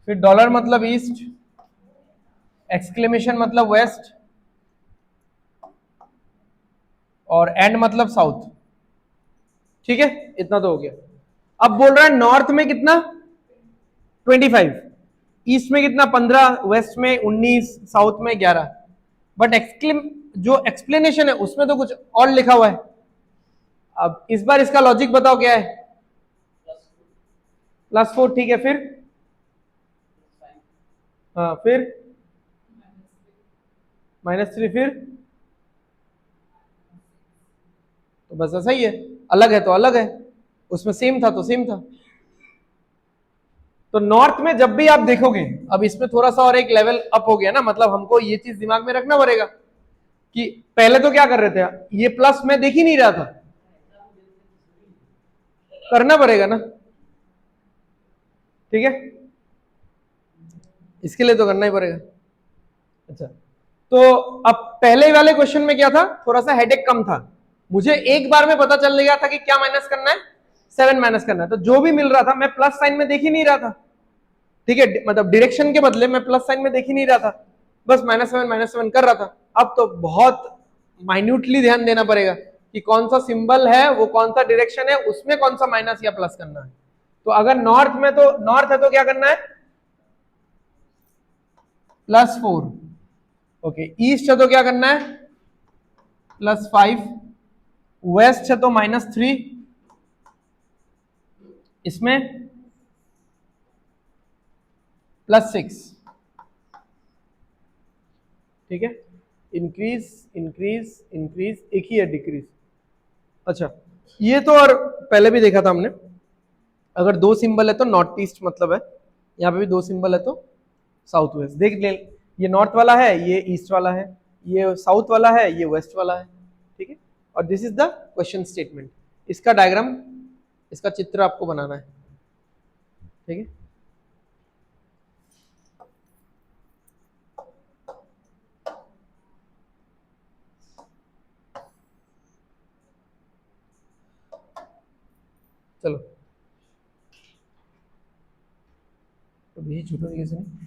S1: फिर डॉलर मतलब ईस्ट, एक्सक्लेमेशन मतलब वेस्ट, और एंड मतलब साउथ। ठीक है, इतना तो हो गया। अब बोल रहा है नॉर्थ में कितना 25, ईस्ट में कितना 15, वेस्ट में 19, साउथ में 11, बट जो एक्सप्लेनेशन है उसमें तो कुछ और लिखा हुआ है। अब इस बार इसका लॉजिक बताओ क्या है, +4, ठीक है, फिर हाँ, फिर -3, फिर तो बस ऐसा ही है, अलग है तो अलग है, उसमें सेम था तो सेम था। तो नॉर्थ में जब भी आप देखोगे, अब इसमें थोड़ा सा और एक लेवल अप हो गया ना, मतलब हमको ये चीज दिमाग में रखना पड़ेगा कि पहले तो क्या कर रहे थे, ये प्लस मैं देख ही नहीं रहा था, करना पड़ेगा ना, ठीक है, इसके लिए तो करना ही पड़ेगा। अच्छा, तो अब पहले वाले क्वेश्चन में क्या था, थोड़ा सा हेडेक कम था, मुझे एक बार में पता चल गया था कि क्या माइनस करना है, 7 माइनस करना है, तो जो भी मिल रहा था मैं प्लस साइन में देख ही नहीं रहा था, ठीक है, मतलब डायरेक्शन के बदले मैं प्लस साइन में देख ही नहीं रहा था, बस -7 कर रहा था। अब तो बहुत माइन्यूटली ध्यान देना पड़ेगा कि कौन सा सिंबल है, वो कौन सा डायरेक्शन है, उसमें कौन सा माइनस या प्लस करना है। तो अगर नॉर्थ में, तो नॉर्थ है तो क्या करना है, +4, ओके, ईस्ट है तो क्या करना है, +5, वेस्ट है तो -3, इसमें +6, ठीक है, इंक्रीज इंक्रीज इंक्रीज, एक ही है डिक्रीज। अच्छा, ये तो और पहले भी देखा था हमने, अगर 2 सिंबल है तो नॉर्थ ईस्ट मतलब है, यहाँ पे भी 2 सिंबल है तो साउथ वेस्ट। देख ले, ये नॉर्थ वाला है, ये ईस्ट वाला है, ये साउथ वाला है, ये वेस्ट वाला है, ठीक है, और this is the question statement. इसका डायग्राम, इसका चित्र आपको बनाना है, ठीक है। चलो, तो भी छूटो कैसे नहीं,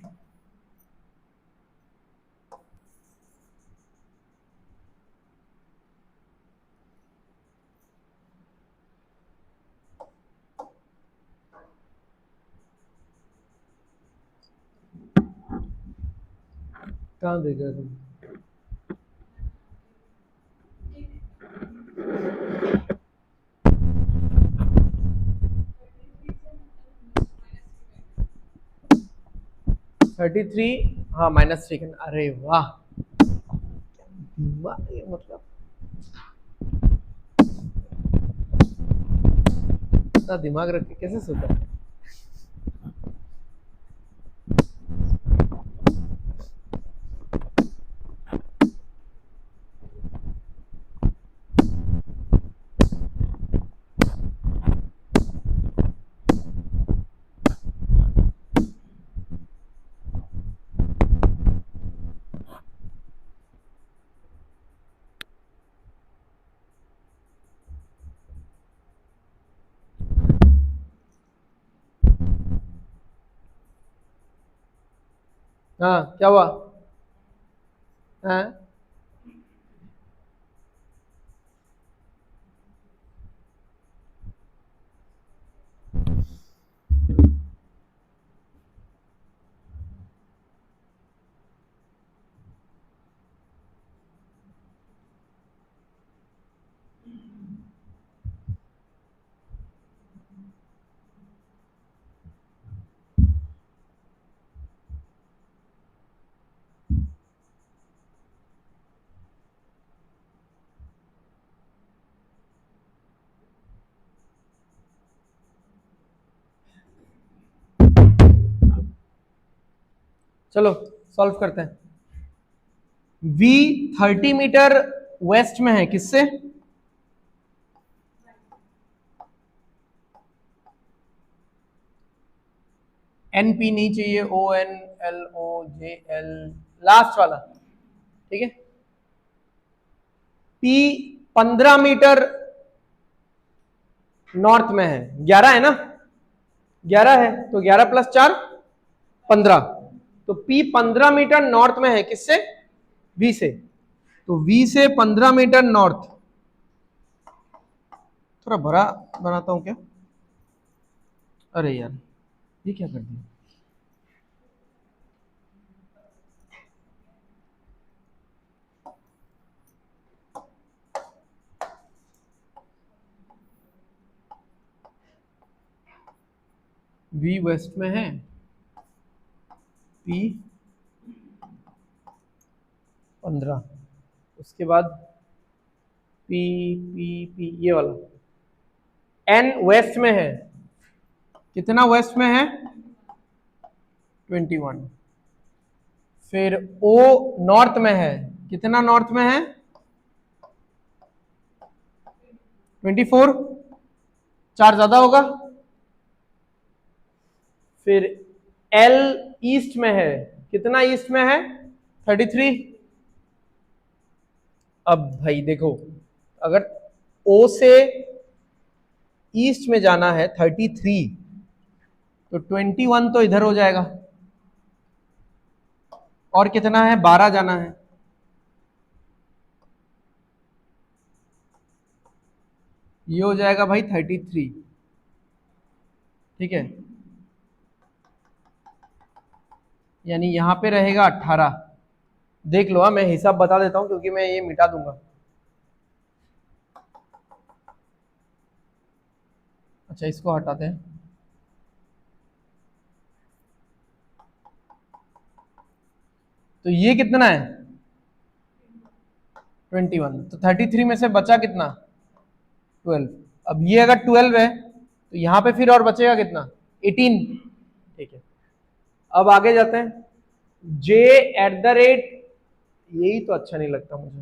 S1: कहाँ देख रहे तुम, -33, हाँ -3, अरे वाह, मतलब इतना दिमाग रख के कैसे सोता है? हाँ क्या हुआ? हाँ चलो सॉल्व करते हैं। V 30 मीटर वेस्ट में है किससे? NP नहीं चाहिए, ONLOJL लास्ट वाला, ठीक है। P 15 मीटर नॉर्थ में है, 11 है ना, 11 है तो 11 प्लस 4 15, तो P 15 मीटर नॉर्थ में है किससे? V से। तो V से 15 मीटर नॉर्थ, थोड़ा बड़ा बनाता हूं क्या? अरे यार ये क्या कर दिया? V वेस्ट में है, P 15, उसके बाद P P P ये वाला N वेस्ट में है, कितना वेस्ट में है? 21। फिर O नॉर्थ में है, कितना नॉर्थ में है? 24, 4 ज्यादा होगा। फिर L ईस्ट में है, कितना ईस्ट में है? 33। अब भाई देखो, अगर O से ईस्ट में जाना है 33, तो 21 तो इधर हो जाएगा, और कितना है? 12 जाना है, ये हो जाएगा भाई 33, ठीक है। यानी यहां पे रहेगा 18। देख लो, मैं हिसाब बता देता हूं क्योंकि मैं ये मिटा दूंगा। अच्छा इसको हटाते हैं। तो ये कितना है? 21। तो 33 में से बचा कितना? 12। अब ये अगर 12 है तो यहां पे फिर और बचेगा कितना? 18, ठीक है। अब आगे जाते हैं। J@, यही तो अच्छा नहीं लगता मुझे।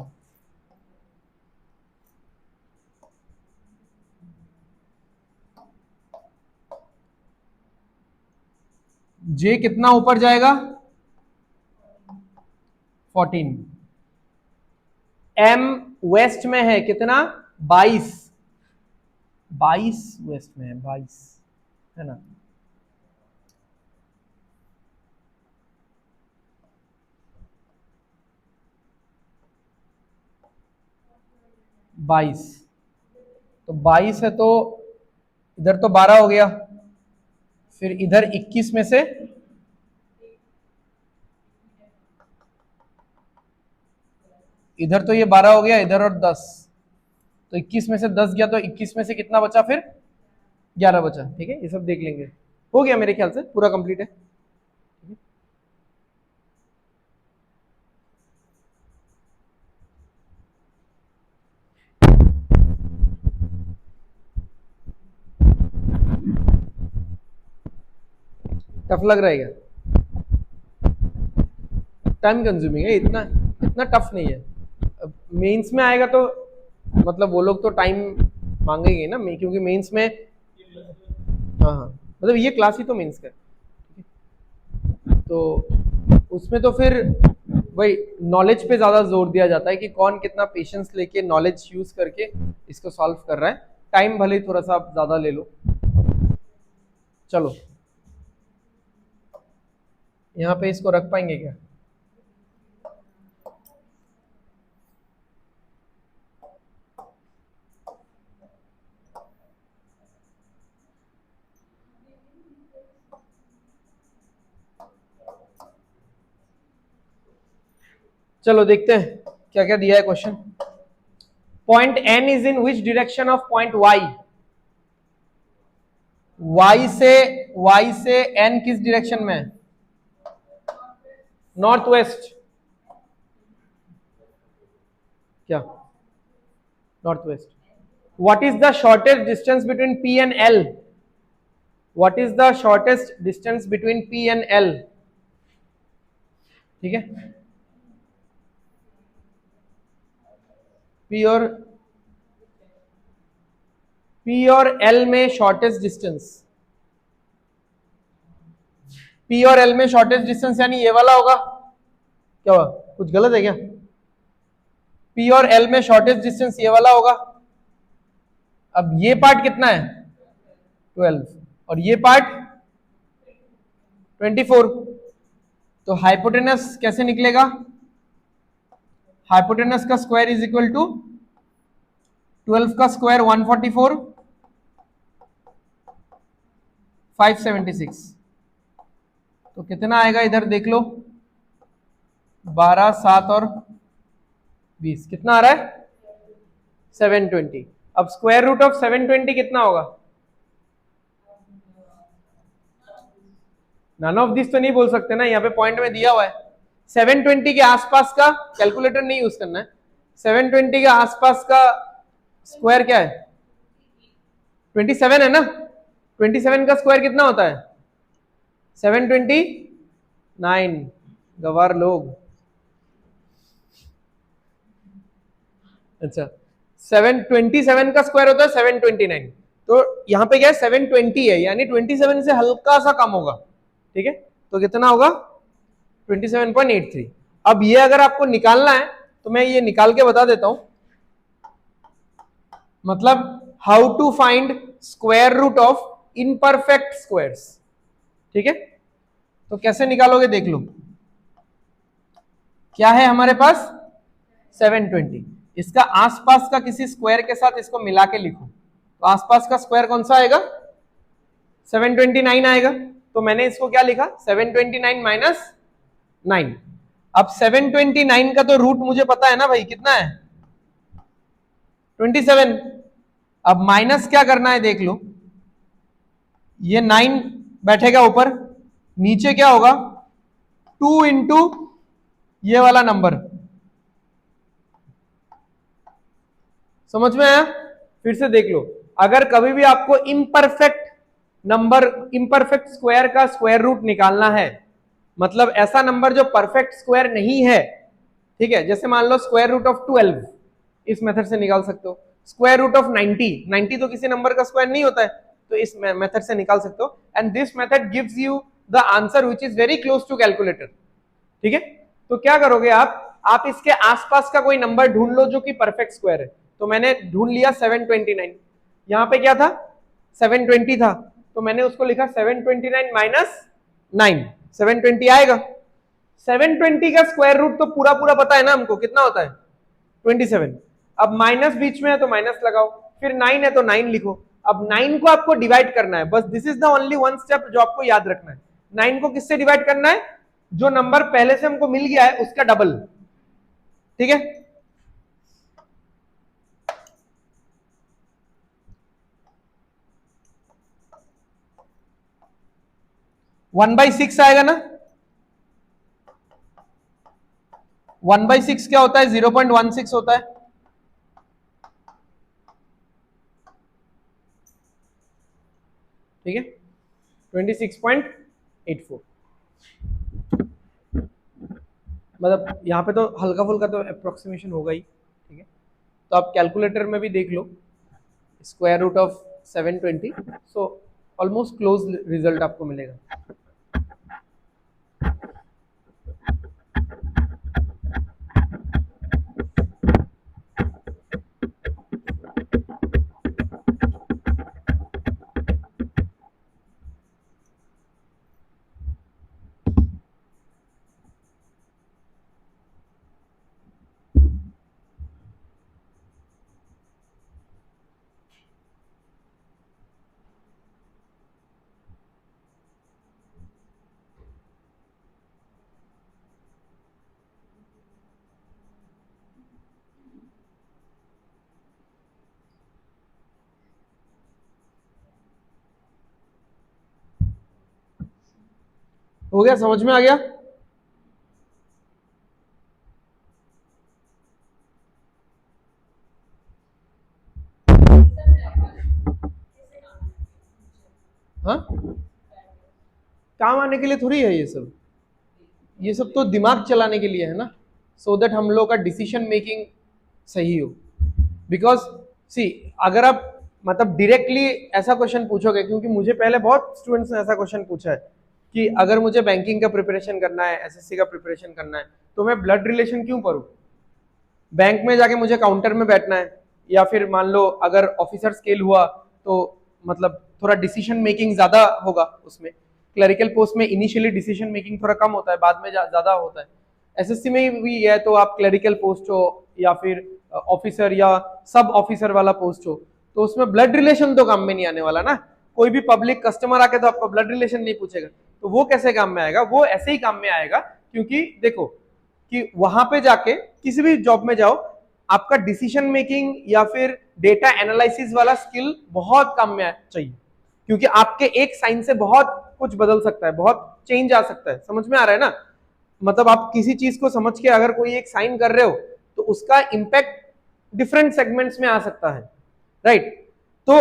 S1: J कितना ऊपर जाएगा? 14। M वेस्ट में है, कितना? 22, 22 वेस्ट में है, 22 है ना। बाईस, तो 22 है तो इधर तो 12 हो गया, फिर इधर 21 में से इधर तो ये 12 हो गया, इधर और 10, तो 21 में से 10 गया, तो 21 में से कितना बचा? फिर 11 बचा, ठीक है। ये सब देख लेंगे, हो गया मेरे ख्याल से पूरा कंप्लीट है। टफ लग रहा है क्या? टाइम कंज्यूमिंग है, इतना इतना टफ नहीं है। मेंस में आएगा तो मतलब वो लोग तो टाइम मांगेंगे ना, क्योंकि मेंस में, हाँ हाँ, मतलब ये क्लास ही तो मेंस का है। तो उसमें तो फिर वही नॉलेज पे ज्यादा जोर दिया जाता है कि कौन कितना पेशेंस लेके नॉलेज यूज करके इसको सॉल्व कर रहा है। टाइम भले ही थोड़ा सा आप ज्यादा ले लो। चलो यहाँ पे इसको रख पाएंगे क्या? चलो देखते हैं क्या क्या दिया है question. Point N is in which direction of point Y? Y से एन किस डायरेक्शन में है? North west. क्या north west? What is the shortest distance between P and L? What is the shortest distance between P and L? ठीक है, P और L में shortest distance, P और एल में शॉर्टेस्ट डिस्टेंस यानी ये वाला होगा। क्या हुआ, कुछ गलत है क्या? पी और एल में शॉर्टेस्ट डिस्टेंस ये वाला होगा। अब ये पार्ट कितना है? 12, और ये पार्ट 24। तो हाइपोटेनस कैसे निकलेगा? हाइपोटेनस का स्क्वायर इज इक्वल टू 12 का स्क्वायर 144, 576। तो कितना आएगा इधर देख लो, 12, 7 और 20, कितना आ रहा है? 720। अब स्क्वायर रूट ऑफ 720 कितना होगा? नन ऑफ दिस तो नहीं बोल सकते ना, यहाँ पे पॉइंट में दिया हुआ है। 720 के आसपास का, कैलकुलेटर नहीं यूज करना है, 720 के आसपास का स्क्वायर क्या है? 27 है ना। 27 का स्क्वायर कितना होता है? 729। गवार लोग, अच्छा 727 का स्क्वायर होता है 729। तो यहाँ पे क्या है, 720 है, यानी 27 से हल्का सा कम होगा। ठीक है, तो कितना होगा? 27.83। अब ये अगर आपको निकालना है तो मैं ये निकाल के बता देता हूं, मतलब how to find square root of imperfect squares. ठीक है, तो कैसे निकालोगे देख लो। क्या है हमारे पास? 720। इसका आसपास का किसी स्क्वायर के साथ इसको मिला के लिखो, तो आसपास का स्क्वायर कौन सा आएगा? 729 आएगा। तो मैंने इसको क्या लिखा? 729 माइनस 9। अब 729 का तो रूट मुझे पता है ना भाई, कितना है? 27। अब माइनस क्या करना है देख लो, ये 9 बैठेगा ऊपर, नीचे क्या होगा? 2 इंटू ये वाला नंबर। समझ में आया? फिर से देख लो, अगर कभी भी आपको इम्परफेक्ट नंबर, इम्परफेक्ट स्क्वायर का स्क्वायर रूट निकालना है, मतलब ऐसा नंबर जो परफेक्ट स्क्वायर नहीं है, ठीक है, जैसे मान लो स्क्वायर रूट ऑफ 12, इस मेथड से निकाल सकते हो। स्क्वायर रूट ऑफ 90, 90 तो किसी नंबर का स्क्वायर नहीं होता है, तो इस मेथड से निकाल सकते हो। And this method gives you the answer which is very close to calculator. ठीक है, तो क्या करोगे आप इसके आसपास का कोई नंबर ढूंढ लो जो कि परफेक्ट स्क्वायर है। तो मैंने ढूंढ लिया 729। यहां पे क्या था? 720 था, तो मैंने उसको लिखा 729 माइनस 9, 720 आएगा। 720 का स्क्वायर रूट तो पूरा पूरा पता है ना हमको, कितना होता है? 27। अब माइनस बीच में है तो माइनस लगाओ, फिर 9 है तो 9 लिखो। अब 9 को आपको डिवाइड करना है, बस this is the only one step जो आपको याद रखना है। 9 को किससे डिवाइड करना है? जो नंबर पहले से हमको मिल गया है उसका डबल। ठीक है, वन बाई सिक्स आएगा ना। 1/6 क्या होता है? 0.16 होता है। ठीक है, 26.16। 84। मतलब यहाँ पे तो हल्का फुल्का तो अप्रोक्सीमेशन होगा ही, ठीक है। तो आप कैलकुलेटर में भी देख लो, square root of 720, so almost close result आपको मिलेगा। हो गया, समझ में आ गया? हाँ, काम आने के लिए थोड़ी है ये सब, ये सब तो दिमाग चलाने के लिए है ना, सो दैट हम लोग का डिसीजन मेकिंग सही हो। बिकॉज सी, अगर आप मतलब डायरेक्टली ऐसा क्वेश्चन पूछोगे, क्योंकि मुझे पहले बहुत स्टूडेंट्स ने ऐसा क्वेश्चन पूछा है कि अगर मुझे बैंकिंग का प्रिपरेशन करना है, एसएससी का प्रिपरेशन करना है, तो मैं ब्लड रिलेशन क्यों करूं? बैंक में जाके मुझे काउंटर में बैठना है, या फिर मान लो अगर ऑफिसर स्केल हुआ तो मतलब थोड़ा डिसीजन मेकिंग ज्यादा होगा उसमें। क्लरिकल पोस्ट में इनिशियली डिसीजन मेकिंग थोड़ा कम होता है, बाद में ज्यादा होता है। एसएससी में भी है, तो आप क्लरिकल पोस्ट हो या फिर ऑफिसर या सब ऑफिसर वाला पोस्ट हो, तो उसमें ब्लड रिलेशन तो काम में नहीं आने वाला ना। कोई भी पब्लिक कस्टमर आके तो आपका ब्लड रिलेशन नहीं पूछेगा, तो वो कैसे काम में आएगा? वो ऐसे ही काम में आएगा, क्योंकि देखो कि वहां पे जाके किसी भी जॉब में जाओ, आपका डिसीजन मेकिंग या फिर डेटा एनालिसिस वाला स्किल बहुत काम में चाहिए, क्योंकि आपके एक साइन से बहुत कुछ बदल सकता है, बहुत चेंज आ सकता है। समझ में आ रहा है ना? मतलब आप किसी चीज को समझ के अगर कोई एक साइन कर रहे हो, तो उसका इंपैक्ट डिफरेंट सेगमेंट्स में आ सकता है, राइट? तो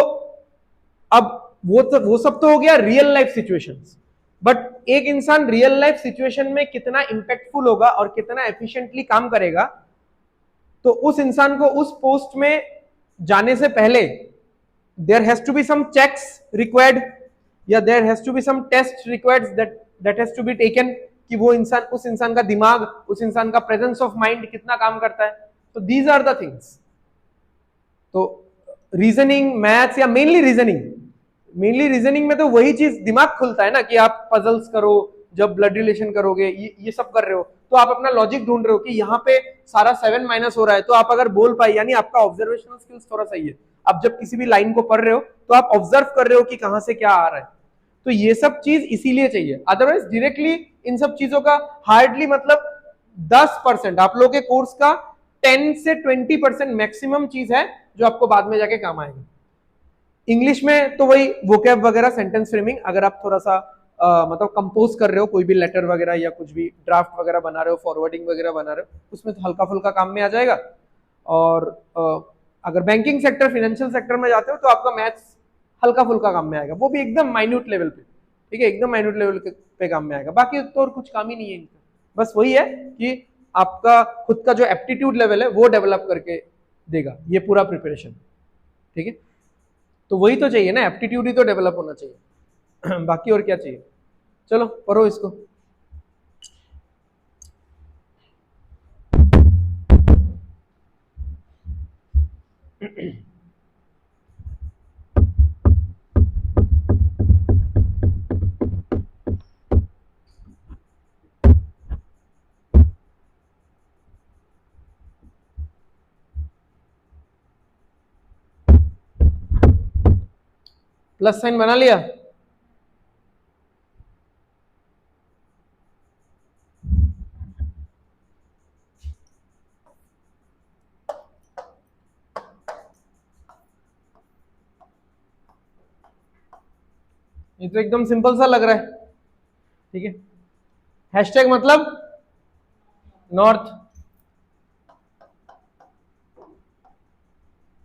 S1: अब वो सब तो हो गया रियल लाइफ सिचुएशंस, बट एक इंसान रियल लाइफ सिचुएशन में कितना इंपैक्टफुल होगा और कितना एफिशिएंटली काम करेगा, तो उस इंसान को उस पोस्ट में जाने से पहले there has to be some checks required, या there has to be some test required that has to be taken, कि वो इंसान, उस इंसान का दिमाग, उस इंसान का प्रेजेंस ऑफ माइंड कितना काम करता है। तो दीज आर द थिंग्स। तो रीजनिंग, मैथ्स या मेनली रीजनिंग में तो वही चीज दिमाग खुलता है ना, कि आप पजल्स करो, जब ब्लड रिलेशन करोगे, ये सब कर रहे हो, तो आप अपना लॉजिक ढूंढ रहे हो कि यहाँ पे सारा 7 माइनस हो रहा है, तो आप अगर बोल पाए, यानी आपका ऑब्जर्वेशनल स्किल्स थोड़ा सही है। आप जब किसी भी लाइन को पढ़ रहे हो, तो आप ऑब्जर्व कर रहे हो कि कहां से क्या आ रहा है। तो ये सब चीज इसीलिए चाहिए, अदरवाइज डायरेक्टली इन सब चीजों का हार्डली मतलब 10% आप लोग के कोर्स का 10 से 20% मैक्सिमम चीज है जो आपको बाद में जाके काम आएगा। इंग्लिश में तो वही वोकैब वगैरह, सेंटेंस फ्रेमिंग, अगर आप थोड़ा सा मतलब कंपोज कर रहे हो कोई भी लेटर वगैरह या कुछ भी ड्राफ्ट वगैरह बना रहे हो, फॉरवर्डिंग वगैरह बना रहे हो, उसमें तो हल्का फुल्का काम में आ जाएगा। और अगर बैंकिंग सेक्टर, फाइनेंशियल सेक्टर में जाते हो, तो आपका मैथ्स हल्का फुल्का काम में आएगा, वो भी एकदम माइन्यूट लेवल पे, ठीक है, एकदम माइन्यूट लेवल पे काम में आएगा। बाकी तो और कुछ काम ही नहीं है इनका, बस वही है कि आपका खुद का जो एप्टीट्यूड लेवल है वो डेवलप करके देगा ये पूरा प्रिपरेशन, ठीक है। तो वही तो चाहिए ना, एप्टीट्यूड ही तो डेवलप होना चाहिए बाकी और क्या चाहिए? चलो पढ़ो इसको। प्लस साइन बना लिया? ये तो एकदम सिंपल सा लग रहा है, ठीक है। हैशटैग मतलब नॉर्थ,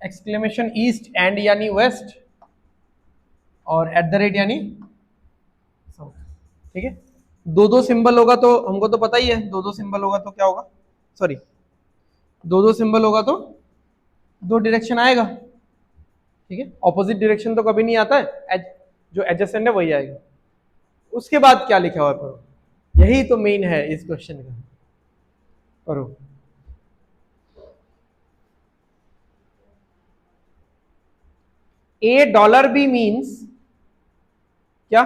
S1: एक्सक्लेमेशन ईस्ट एंड यानी वेस्ट, और एट द रेट यानी साउथ। ठीक है, दो दो सिंबल होगा तो हमको तो पता ही है, दो दो सिंबल होगा तो क्या होगा, सॉरी दो दो सिंबल होगा तो दो डायरेक्शन आएगा। ठीक है, ऑपोजिट डायरेक्शन तो कभी नहीं आता है, जो एडजेसेंट है वही आएगा। उसके बाद क्या लिखा हुआ है पढ़ो, यही तो मेन है इस क्वेश्चन का, पढ़ो। ए डॉलर बी मीन्स क्या,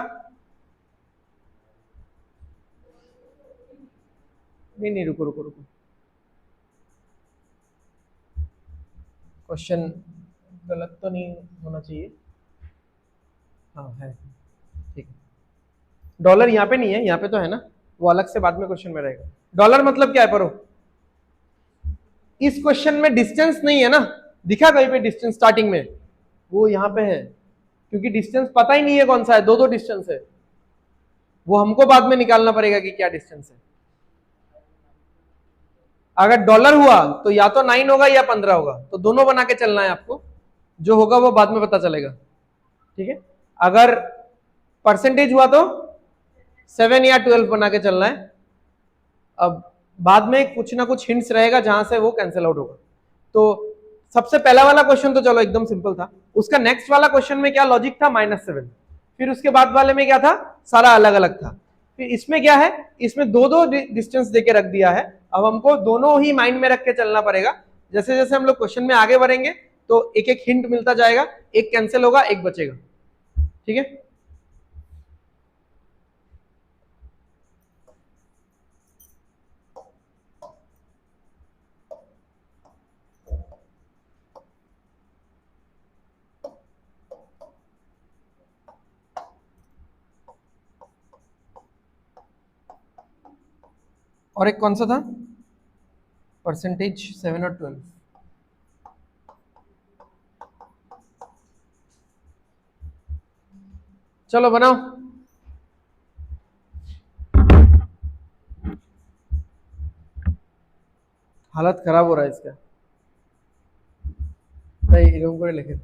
S1: नहीं नहीं रुको रुको रुको, क्वेश्चन गलत तो नहीं होना चाहिए, हाँ है, ठीक है। डॉलर यहाँ पे नहीं है, यहाँ पे तो है ना, वो अलग से बाद में क्वेश्चन में रहेगा। डॉलर मतलब क्या है पढ़ो, इस क्वेश्चन में डिस्टेंस नहीं है ना, दिखा कहीं पे डिस्टेंस स्टार्टिंग में, वो यहाँ पे है, क्योंकि डिस्टेंस पता ही नहीं है कौन सा है, दो दो डिस्टेंस है, वो हमको बाद में निकालना पड़ेगा कि क्या डिस्टेंस है। अगर डॉलर हुआ तो या तो 9 होगा या 15 होगा, तो दोनों बना के चलना है आपको, जो होगा वो बाद में पता चलेगा। ठीक है, अगर परसेंटेज हुआ तो 7 या 12 बना के चलना है। अब बाद में कुछ ना कुछ हिंट्स रहेगा जहां से वो कैंसिल आउट होगा। तो सबसे पहला वाला क्वेश्चन तो चलो एकदम सिंपल था, उसका नेक्स्ट वाला क्वेश्चन में क्या लॉजिक था, -7, फिर उसके बाद वाले में क्या था, सारा अलग अलग था। फिर इसमें क्या है, इसमें दो दो डिस्टेंस देके रख दिया है, अब हमको दोनों ही माइंड में रख के चलना पड़ेगा। जैसे जैसे हम लोग क्वेश्चन में आगे बढ़ेंगे तो एक एक हिंट मिलता जाएगा, एक कैंसिल होगा एक बचेगा। ठीक है, और एक कौन सा था, परसेंटेज 7 और 12। चलो बनाओ, हालत खराब हो रहा है इसका, नहीं रूम को लिखे,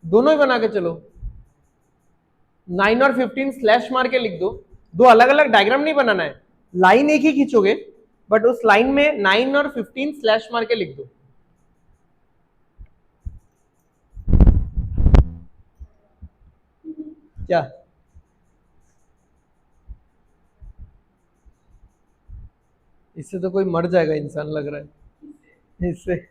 S1: दोनों ही बना के चलो। 9 और 15 स्लैश मार के लिख दो, दो अलग अलग डायग्राम नहीं बनाना है, लाइन एक ही खींचोगे, बट उस लाइन में 9 और 15 स्लैश मार के लिख दो। क्या इससे तो कोई मर जाएगा इंसान लग रहा है इससे।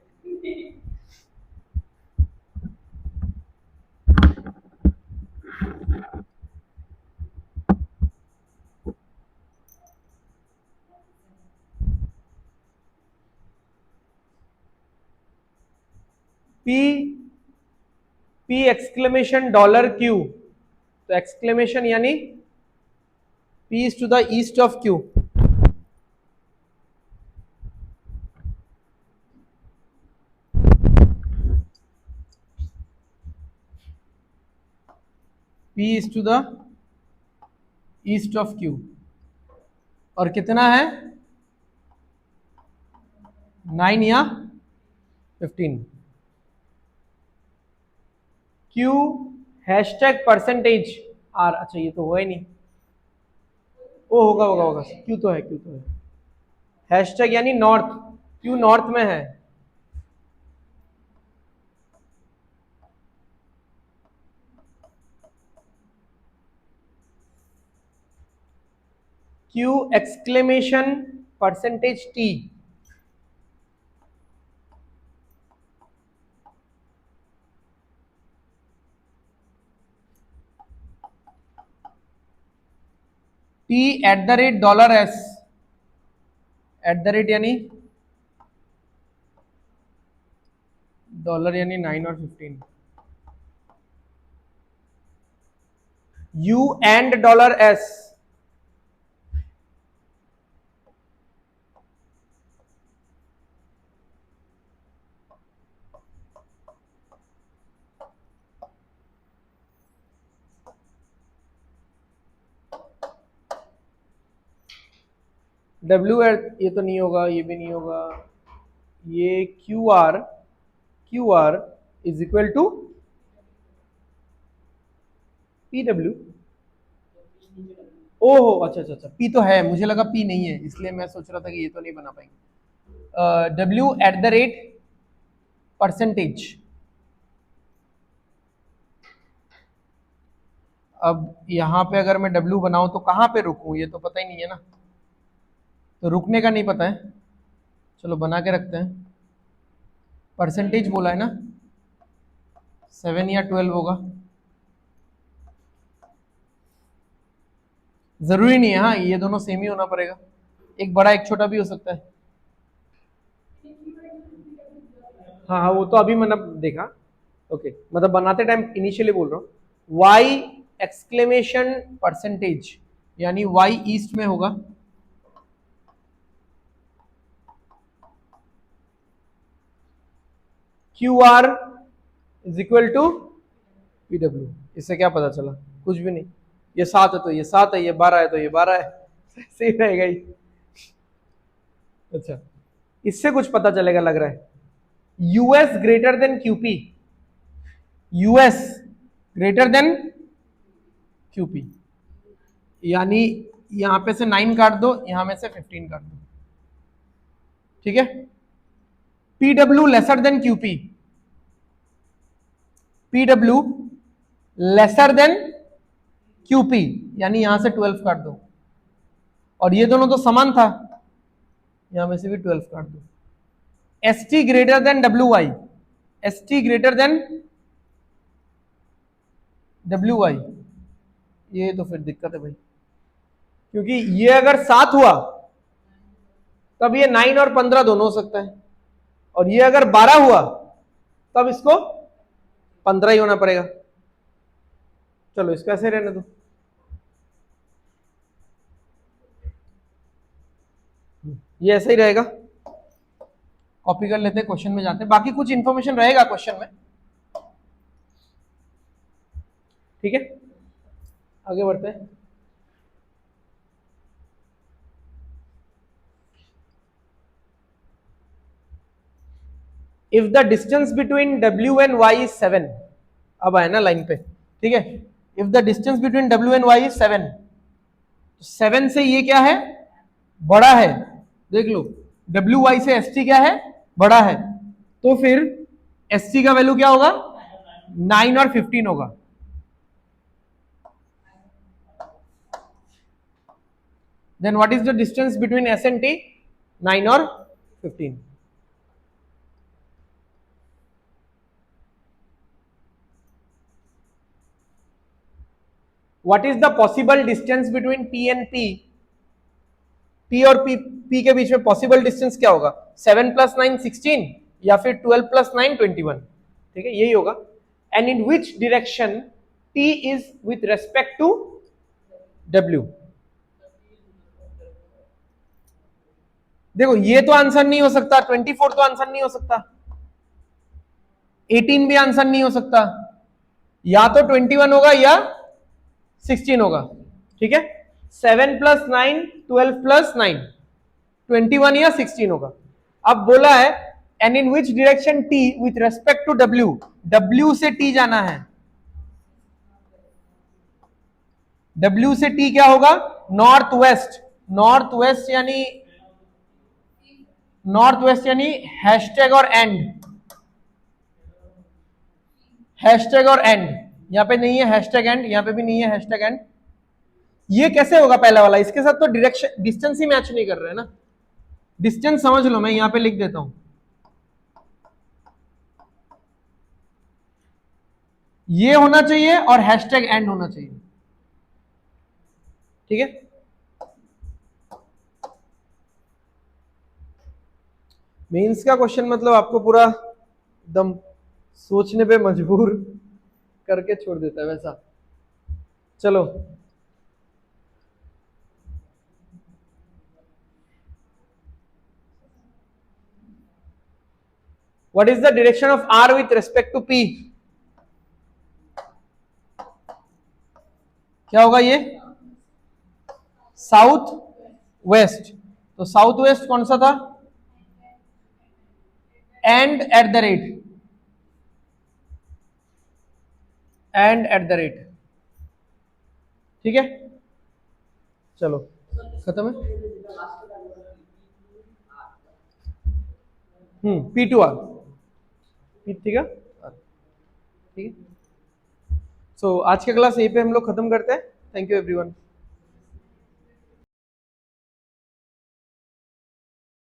S1: P, P exclamation dollar Q, तो एक्सक्लेमेशन यानी P is to the east of Q, P is to the east of Q, और कितना है 9 या 15। क्यू हैशटैग परसेंटेज आर, अच्छा ये तो हुआ ही नहीं, ओ होगा होगा होगा, क्यू तो है, क्यू तो है, हैशटैग यानी नॉर्थ, क्यू नॉर्थ में है। Q exclamation percentage T, T eight the rate dollar S, eight the rate यानी डॉलर यानी 9 और 15, U and dollar S, W ये तो नहीं होगा, ये भी नहीं होगा, ये Q R is equal to P W. ओहो अच्छा अच्छा अच्छा, पी तो है, मुझे लगा पी नहीं है, इसलिए मैं सोच रहा था कि ये तो नहीं बना पाएंगे। W eight the rate percentage. अब यहां पे अगर मैं डब्ल्यू बनाऊं तो कहां पे रुकूं, ये तो पता ही नहीं है ना, तो रुकने का नहीं पता है, चलो बना के रखते हैं। परसेंटेज बोला है ना, 7 या 12 होगा, जरूरी नहीं है, हाँ ये दोनों सेम ही होना पड़ेगा, एक बड़ा एक छोटा भी हो सकता है। हाँ हाँ वो तो अभी मैंने देखा, ओके मतलब बनाते टाइम इनिशियली बोल रहा हूँ। वाई एक्सक्लेमेशन परसेंटेज यानी वाई ईस्ट में होगा, Q R is equal to P W. इससे क्या पता चला, कुछ भी नहीं, ये 7 है तो ये 7 है, ये 12 है तो ये 12 है, सही रहेगा ही। अच्छा इससे कुछ पता चलेगा लग रहा है, US greater than QP, US greater than QP, यानी यहां पे से 9 काट दो, यहां में से 15 काट दो, ठीक है। PW lesser than QP, PW lesser than QP, यानी यहां से 12 काट दो, और ये दोनों तो समान था, यहां में से भी 12 काट दो। S T greater than W Y, S T greater than W Y, ये तो फिर दिक्कत है भाई, क्योंकि ये अगर 7 हुआ तब ये 9 और 15 दोनों हो सकता है, और ये अगर 12 हुआ तब इसको 15 ही होना पड़ेगा। चलो इसको ऐसे रहने दो, ये ऐसे ही रहेगा, कॉपी कर लेते हैं, क्वेश्चन में जाते हैं, बाकी कुछ इंफॉर्मेशन रहेगा क्वेश्चन में, ठीक है आगे बढ़ते हैं। If the distance between W and Y is 7, अब आए ना लाइन पे, ठीक है, if the distance between W and Y is 7, 7 से ये क्या है, बड़ा है, देख लो WY से ST क्या है, बड़ा है, तो फिर ST का वैल्यू क्या होगा, 9 और 15 होगा। Then what is the distance between S and T, 9 और 15। What is the possible distance between P and P? P और P के बीच में पॉसिबल डिस्टेंस क्या होगा, 7 + 9 16 या फिर 12 + 9 21, ठीक है यही होगा। And in which direction T is with respect to W। देखो ये तो आंसर नहीं हो सकता, 24 तो आंसर नहीं हो सकता, 18 भी आंसर नहीं हो सकता, या तो 21 होगा या 16 होगा, ठीक है। 7 + 9 12 + 9 21 या 16 होगा। अब बोला है and in which direction T with respect to W, W से T जाना है, W से T क्या होगा, नॉर्थ वेस्ट, नॉर्थ वेस्ट यानी हैशटैग और एंड, हैशटैग और एंड, यहां पे नहीं है हैशटैग एंड, यहां पे भी नहीं है हैशटैग एंड, ये कैसे होगा पहला वाला, इसके साथ तो डायरेक्शन डिस्टेंस ही मैच नहीं कर रहे हैं ना। डिस्टेंस समझ लो, मैं यहां पे लिख देता हूं, ये होना चाहिए और हैशटैग एंड होना चाहिए, ठीक है। मेंस का क्वेश्चन मतलब आपको पूरा एकदम सोचने पे मजबूर करके छोड़ देता है वैसा। चलो, what is the direction of r with respect to p? क्या होगा ये, साउथ वेस्ट। तो साउथ वेस्ट कौन सा था, and eight the rate, and eight the rate, ठीक है। चलो खत्म है। P2R, ठीक है, ठीक है। सो आज का क्लास यहीं पे हम लोग खत्म करते हैं। Thank you everyone.